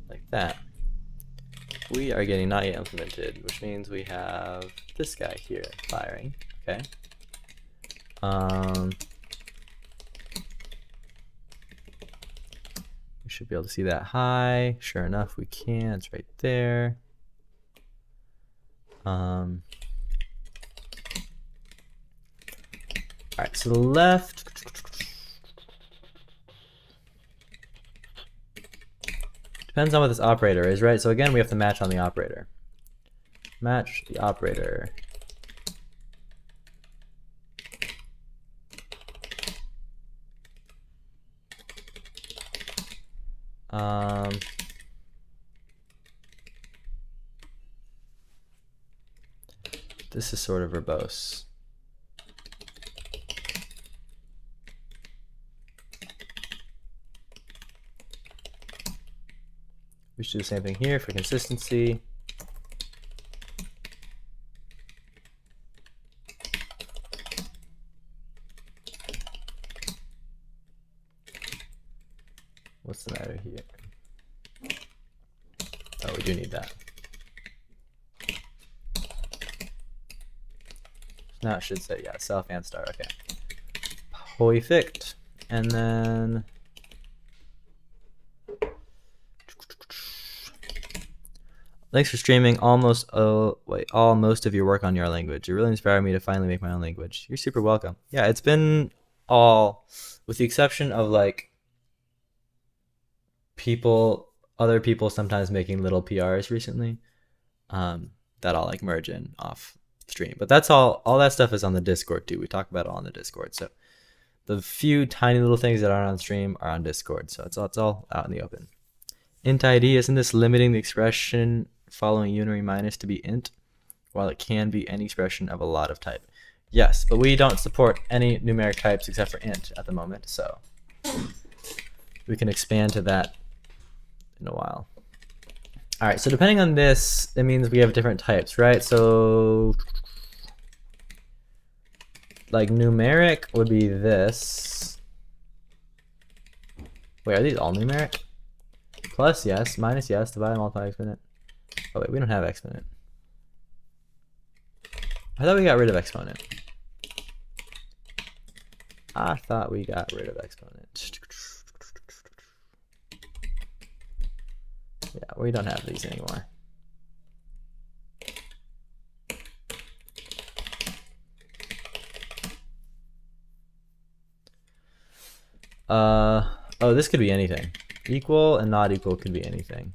Like that. We are getting not yet implemented, which means we have this guy here firing. Okay. We should be able to see that high. Sure enough, we can. It's right there. All right, so the left. Depends on what this operator is, right? So again, we have to match on the operator. Match the operator. This is sort of verbose. We should do the same thing here for consistency. What's the matter here? Oh, we do need that. Now it should say, yeah, self and star. Okay. Perfect. And then thanks for streaming most of your work on your language. You really inspired me to finally make my own language. You're super welcome. Yeah, it's been all, with the exception of like other people sometimes making little PRs recently, that I'll like merge in off stream. But that's all that stuff is on the Discord too. We talk about it all on the Discord. So the few tiny little things that aren't on stream are on Discord. So it's all out in the open. Int ID, isn't this limiting the expression following unary minus to be int, while it can be any expression of a lot of type? Yes, but we don't support any numeric types except for int at the moment, so we can expand to that in a while. All right, so depending on this, it means we have different types, right? So like numeric would be this. Wait, are these all numeric? Plus, yes. Minus, yes. Divide, multiply, exponent. Oh, wait, we don't have exponent. I thought we got rid of exponent. I thought we got rid of exponent. Yeah, we don't have these anymore. Oh, this could be anything. Equal and not equal could be anything.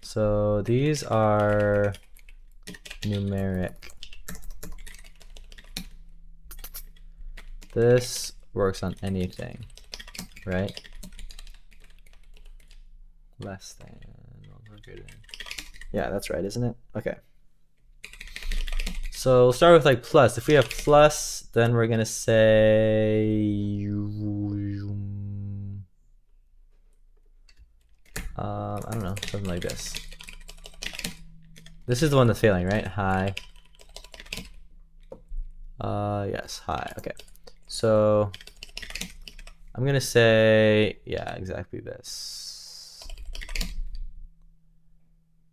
So these are numeric. This works on anything, right? Less than, or greater than. Yeah, that's right, isn't it? Okay. So we'll start with like plus. If we have plus, then we're gonna say I don't know, something like this. This is the one that's failing, right? High. Yes, high. Okay. So I'm gonna say, yeah, exactly this.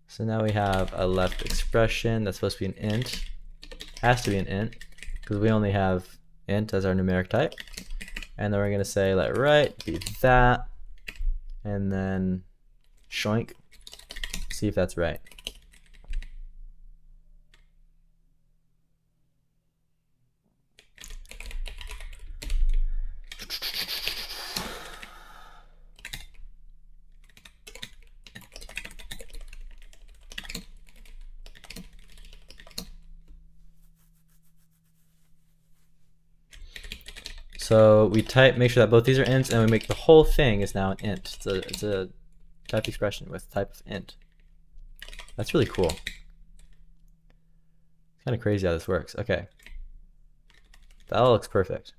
So now we have a left expression that's supposed to be an int. Has to be an int because we only have int as our numeric type. And then we're gonna say let right be that, and then shoink. See if that's right. So we type, make sure that both these are ints, and we make the whole thing is now an int. It's a type expression with type of int. That's really cool. It's kind of crazy how this works. Okay. That all looks perfect.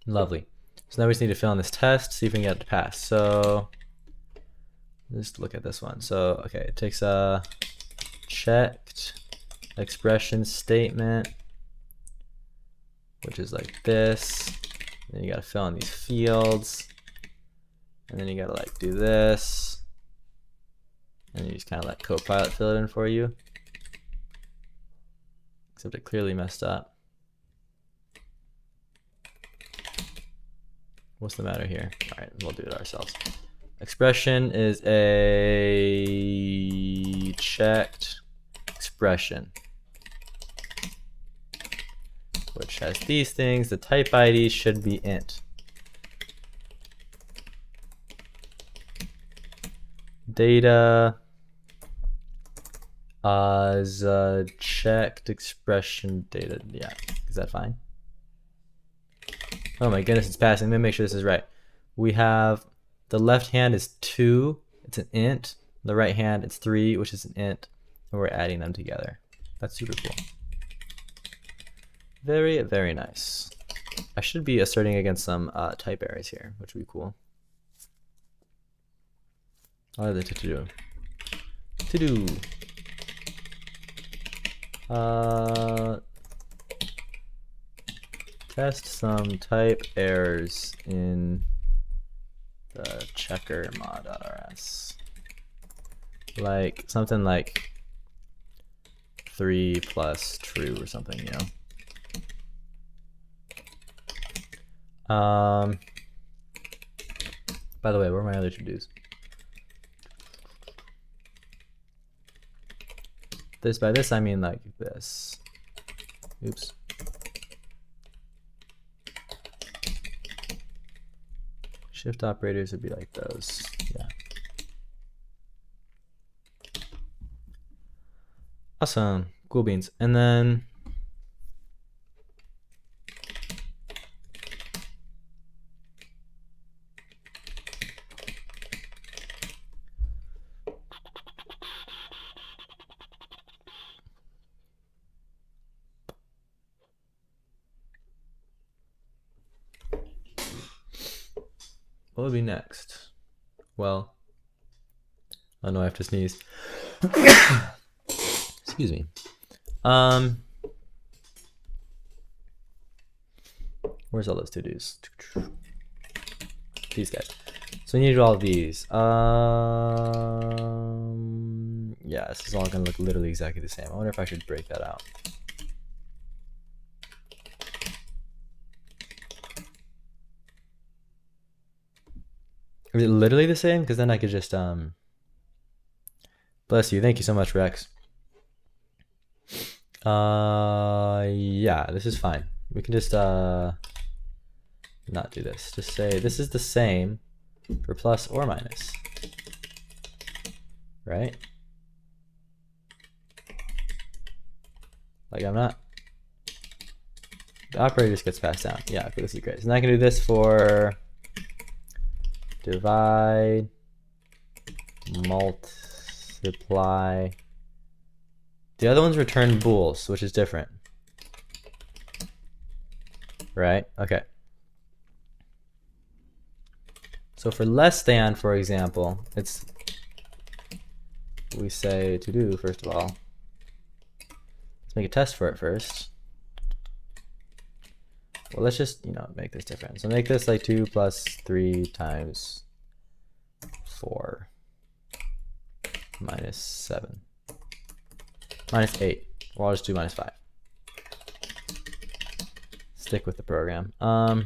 Lovely. So now we just need to fill in this test, see if we can get it to pass. So just look at this one. So, okay, it takes a checked expression statement, which is like this. Then you gotta fill in these fields. And then you gotta like do this. And you just kind of let Copilot fill it in for you. Except it clearly messed up. What's the matter here? All right, we'll do it ourselves. Expression is a checked expression, which has these things. The type ID should be int. Data is a checked expression data. Yeah, is that fine? Oh my goodness, it's passing. Let me make sure this is right. We have the left hand is 2, it's an int. The right hand, it's 3, which is an int. And we're adding them together. That's super cool. Very, very nice. I should be asserting against some type errors here, which would be cool. What are they to do? To do. Test some type errors in the checker mod.rs. Like something like 3 plus true or something, you know. By the way, where are my other to-dos? This, by this I mean like this. Oops. Shift operators would be like those. Yeah. Awesome. Cool beans. And then What would be next? Well, oh no, I have to sneeze. Excuse me. Where's all those to-dos? These guys. So we need to do all of these. Yeah, this is all gonna look literally exactly the same. I wonder if I should break that out. Is it literally the same? Because then I could just bless you. Thank you so much, Rex. Yeah, this is fine. We can just not do this. Just say this is the same for plus or minus. Right? Like I'm not. The operator just gets passed down. Yeah, okay, this is great. So now I can do this for divide, multiply. The other ones return bools, which is different. Right? Okay. So for less than, for example, it's we say to do first of all. Let's make a test for it first. Well, let's just, make this different. So make this like 2 plus 3 times 4 minus 7 minus 8. Well, I'll just do minus 5. Stick with the program. All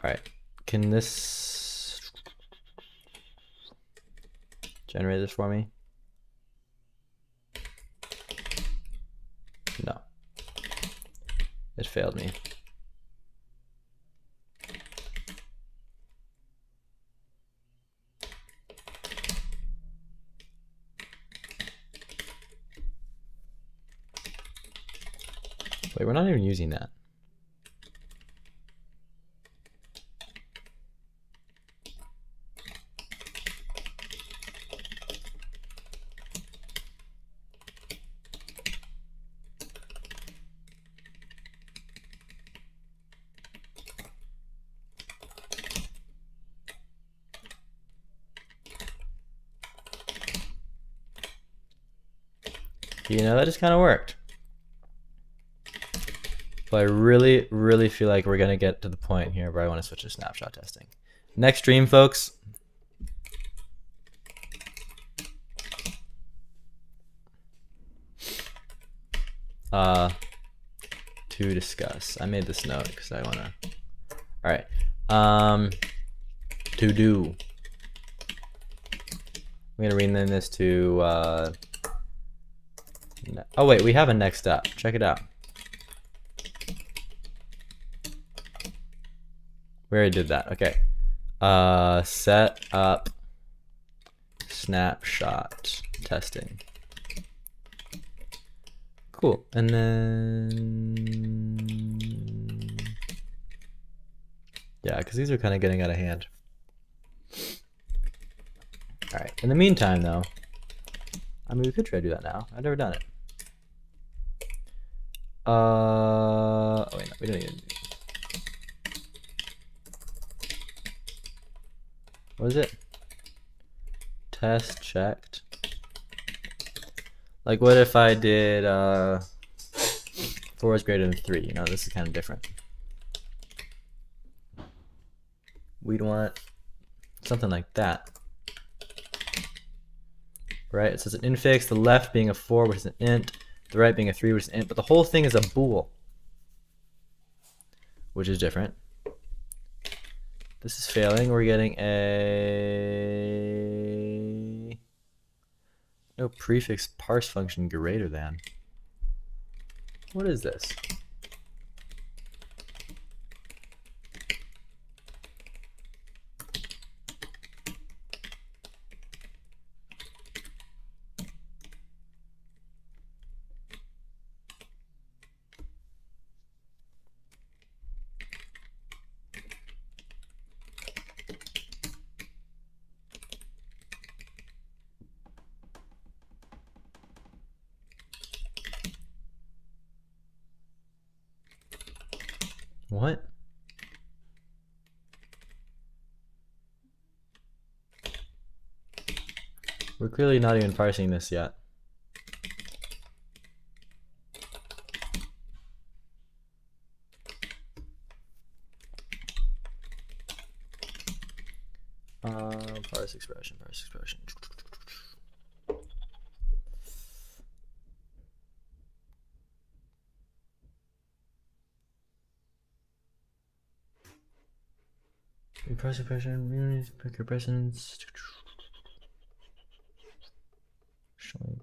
right. Can this generate this for me? No. It failed me. Wait, we're not even using that. That just kind of worked. But I really, really feel like we're going to get to the point here where I want to switch to snapshot testing. Next stream, folks. To discuss. I made this note because I want to. All right. To do. I'm going to rename this to. Oh, wait. We have a next up. Check it out. We already did that. Okay. Set up snapshot testing. Cool. And then, yeah, because these are kind of getting out of hand. All right. In the meantime, though, I mean, we could try to do that now. I've never done it. Oh wait, no, we don't even. What is it? Test checked. Like, what if I did 4 is greater than 3? This is kind of different. We'd want something like that. Right? It says an infix, the left being a 4, which is an int, the right being a 3, which is an int, but the whole thing is a bool, which is different. This is failing. We're getting a no prefix parse function greater than. What is this? What? We're clearly not even parsing this yet. Parse expression, parse expression. Parse expression, pick your presence. Showing.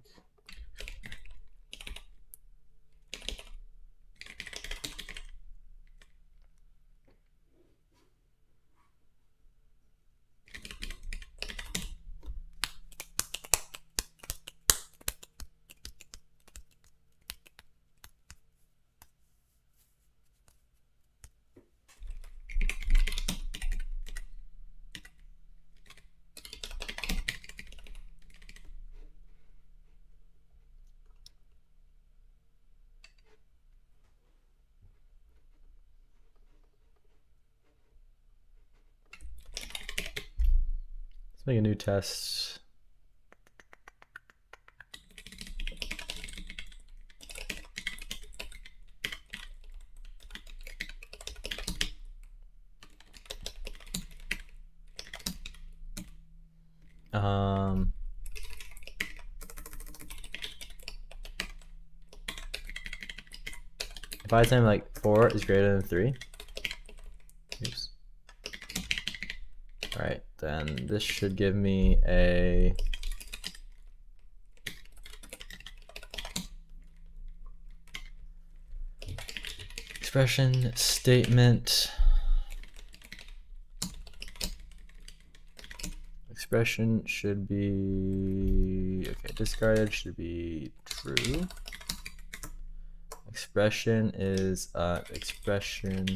Let's make a new test. If I time like 4 is greater than 3. Oops. All right, then this should give me a expression statement. Expression should be, okay, discarded should be true. Expression is expression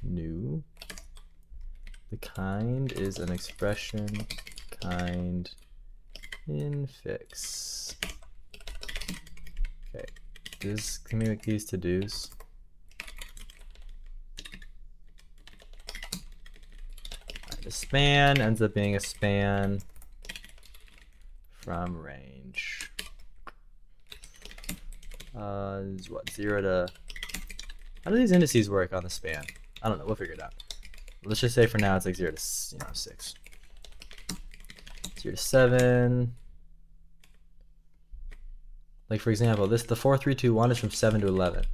new. The kind is an expression kind infix. Okay, this, can we make these to-dos? The span ends up being a span from range. Is what, 0 to, how do these indices work on the span? I don't know, we'll figure it out. Let's just say for now it's like 0 to 6. 0 to 7. Like for example, this, the 4, 3, 2, 1 is from 7 to 11.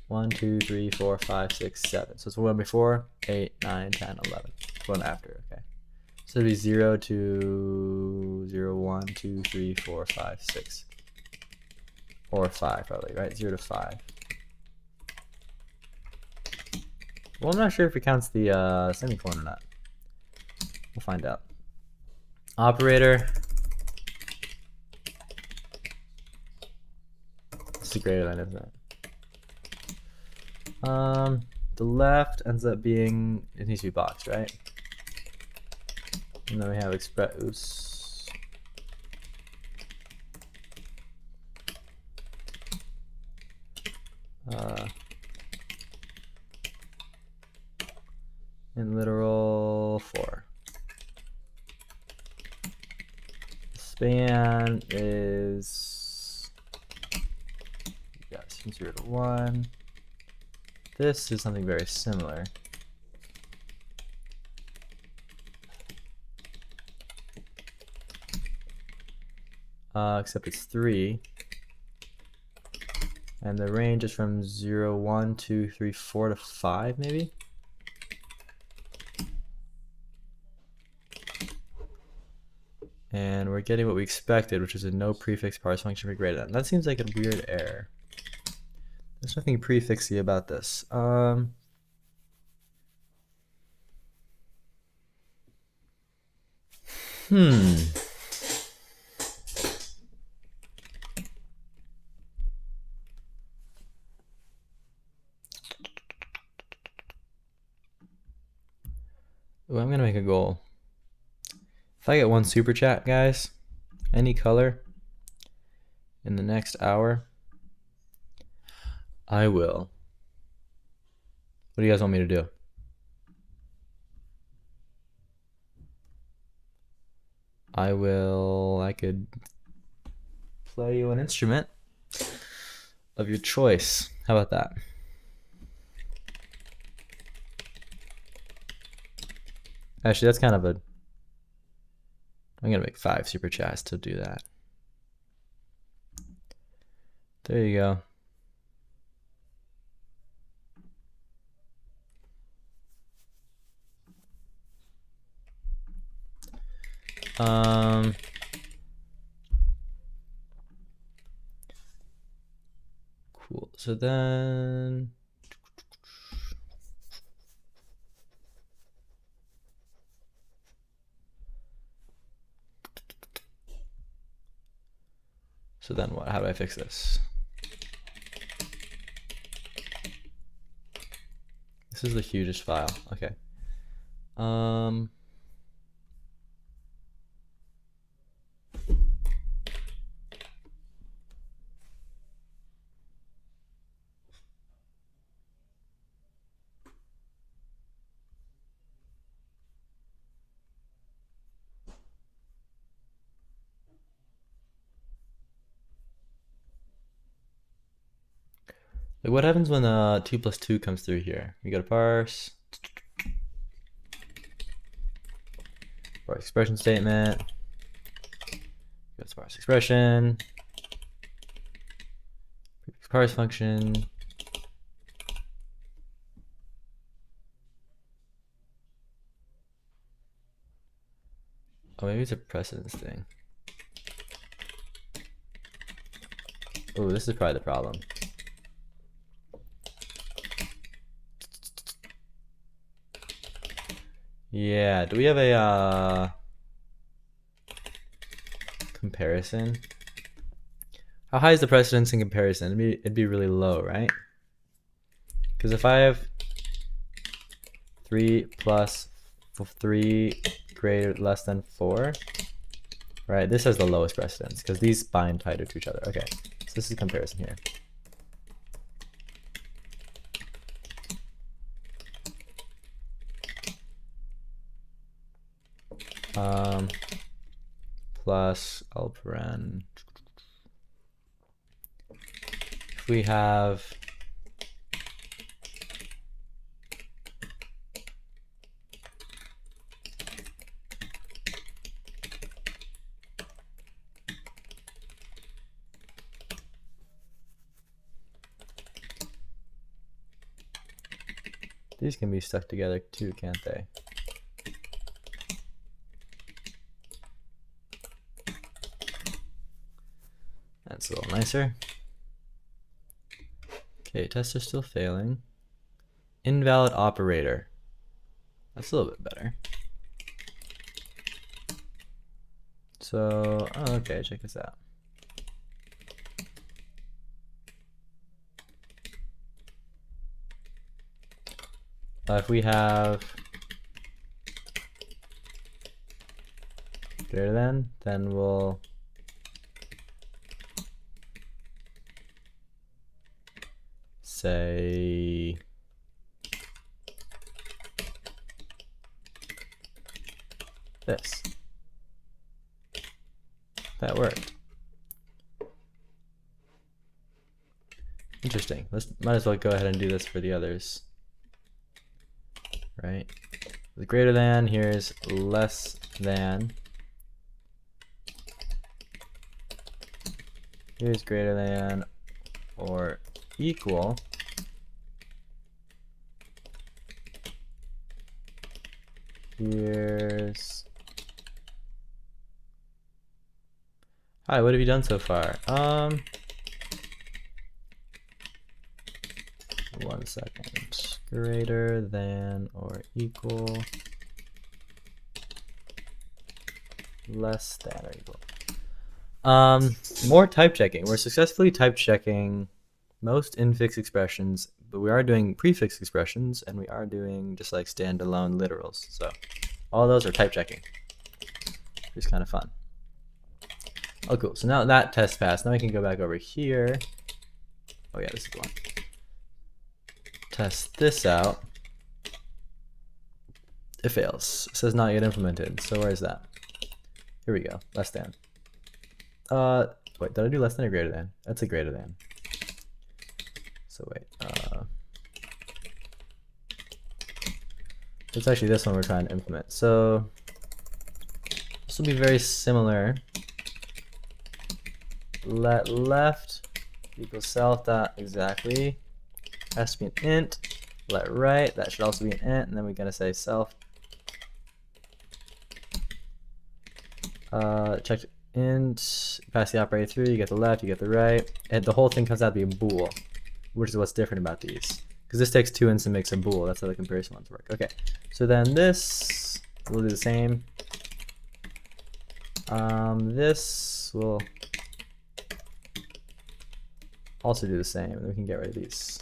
1, 2, 3, 4, 5, 6, 7. So it's one before, 8, 9, 10, 11. One after, okay. So it'd be 0 to 0, 1, 2, 3, 4, 5, 6. Or 5 probably, right? 0 to 5. Well, I'm not sure if it counts the semicolon or not. We'll find out. Operator. This is greater than, isn't it? The left ends up being, it needs to be boxed, right? And then we have oops. In literal 4. Span is, yes, from 0 to 1. This is something very similar. Except it's 3. And the range is from 0, 1, 2, 3, 4 to 5 maybe? And we're getting what we expected, which is a no prefix parse function for greater than. That seems like a weird error. There's nothing prefixy about this. Ooh, I'm gonna make a goal. If I get 1 super chat, guys, any color, in the next hour, I will. What do you guys want me to do? I could play you an instrument of your choice. How about that? Actually, that's kind of a, I'm gonna make 5 super chats to do that. There you go. Cool. So then, what? How do I fix this? This is the hugest file. Okay. Like what happens when 2 plus 2 comes through here? We go to parse expression statement. Go to parse expression. Prefix parse function. Oh, maybe it's a precedence thing. Oh, this is probably the problem. Yeah, do we have a comparison? How high is the precedence in comparison? It'd be really low, right? Because if I have 3 plus 3 greater less than 4, right? This has the lowest precedence because these bind tighter to each other. Okay, so this is comparison here. Plus alperen. If we have these can be stuck together too, can't they? That's a little nicer. Okay, tests are still failing. Invalid operator. That's a little bit better. So, oh, okay, check this out. If we have greater than, then we'll say this. That worked. Interesting. Might as well go ahead and do this for the others. Right? The greater than, here's less than. Here's greater than or equal. Here's. Hi, what have you done so far? 1 second. Greater than or equal. Less than or equal. More type checking. We're successfully type checking most infix expressions, but we are doing prefix expressions, and we are doing just like standalone literals. So all those are type checking. It's kind of fun. Oh, cool. So now that test passed. Now we can go back over here. Oh yeah, this is the one. Test this out. It fails. It says not yet implemented. So where is that? Here we go. Less than. Wait, did I do less than or greater than? That's a greater than. So wait. It's actually this one we're trying to implement. So this will be very similar. Let left equals self dot exactly. Has to be an int. Let right, that should also be an int, and then we're gonna say self check int, pass the operator through, you get the left, you get the right, and the whole thing comes out to be a bool, which is what's different about these. Because this takes two ints and makes a bool. That's how the comparison ones work. Okay, so then this we'll do the same. This will also do the same, and we can get rid of these.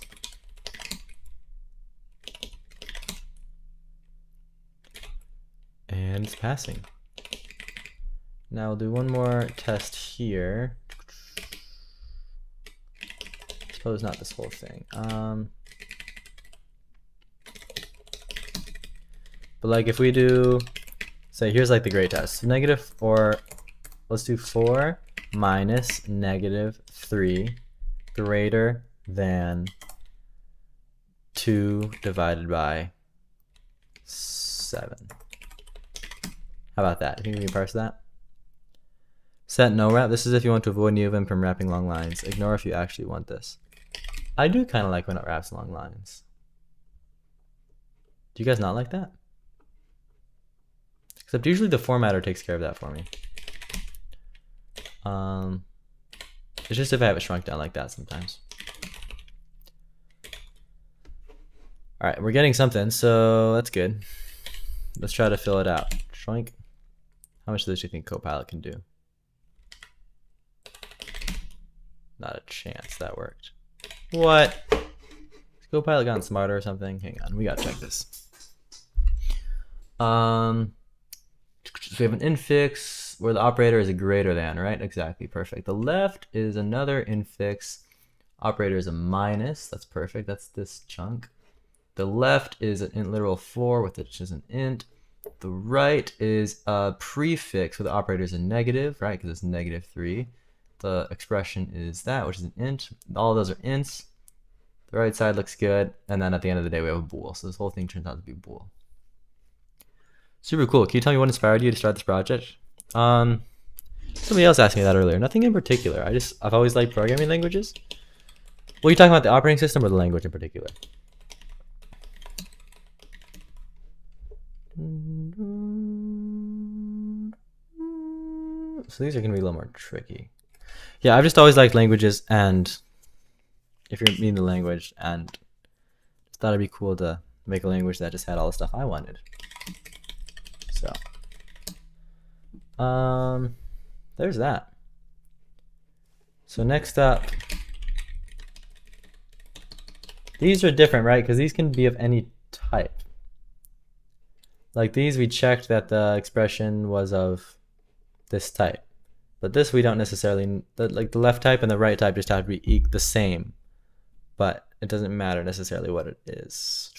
And it's passing. Now we'll do one more test here. Suppose not this whole thing. But like if we do, say here's like the great test. Negative, or let's do 4 minus negative 3 greater than 2 divided by 7. How about that? You think we can parse that? Set no wrap. This is if you want to avoid any of them from wrapping long lines. Ignore if you actually want this. I do kind of like when it wraps long lines. Do you guys not like that? Except usually the formatter takes care of that for me. It's just if I have it shrunk down like that sometimes. All right, we're getting something, so that's good. Let's try to fill it out. Shrink. How much of this do you think Copilot can do? Not a chance that worked. What? Has Copilot gotten smarter or something? Hang on, we gotta check this. So we have an infix where the operator is a greater than, right? Exactly, perfect. The left is another infix. Operator is a minus. That's perfect. That's this chunk. The left is an int literal 4, which is an int. The right is a prefix where the operator is a negative, right? Because it's negative 3. The expression is that, which is an int. All of those are ints. The right side looks good. And then at the end of the day, we have a bool. So this whole thing turns out to be a bool. Super cool. Can you tell me what inspired you to start this project? Somebody else asked me that earlier. Nothing in particular. I've always liked programming languages. Well, you talking about the operating system or the language in particular? So these are going to be a little more tricky. Yeah, I've just always liked languages, and if you're meaning the language, and just thought it'd be cool to make a language that just had all the stuff I wanted. So, there's that. So next up, these are different, right? Because these can be of any type. Like these, we checked that the expression was of this type. But this we don't necessarily, like the left type and the right type just have to be the same. But it doesn't matter necessarily what it is.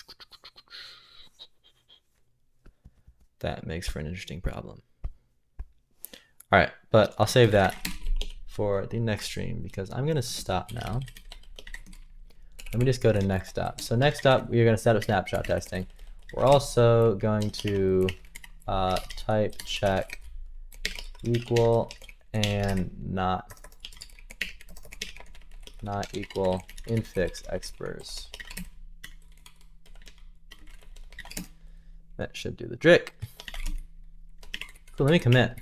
That makes for an interesting problem. All right, but I'll save that for the next stream because I'm gonna stop now. Let me just go to next up. So next up, we're gonna set up snapshot testing. We're also going to type check equal and not equal infix exprs. That should do the trick. Cool, let me commit.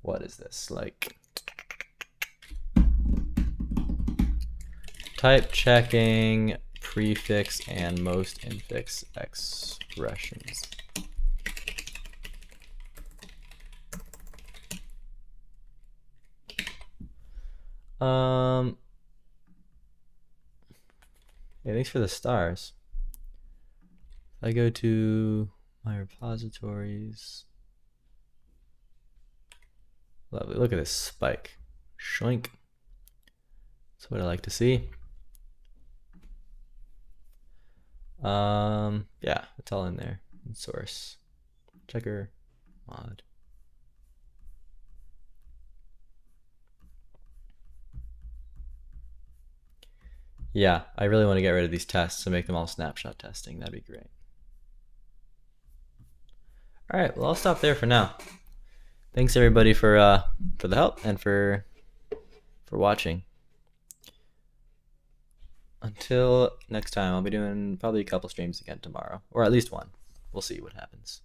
What is this? Like type checking prefix and most infix expressions. Yeah, thanks for the stars. If I go to my repositories, lovely. Look at this spike. Shoink. That's what I like to see. Yeah, it's all in there. Source, checker, mod. Yeah, I really want to get rid of these tests and make them all snapshot testing. That'd be great. All right, well, I'll stop there for now. Thanks everybody for the help and for watching. Until next time, I'll be doing probably a couple streams again tomorrow, or at least one. We'll see what happens.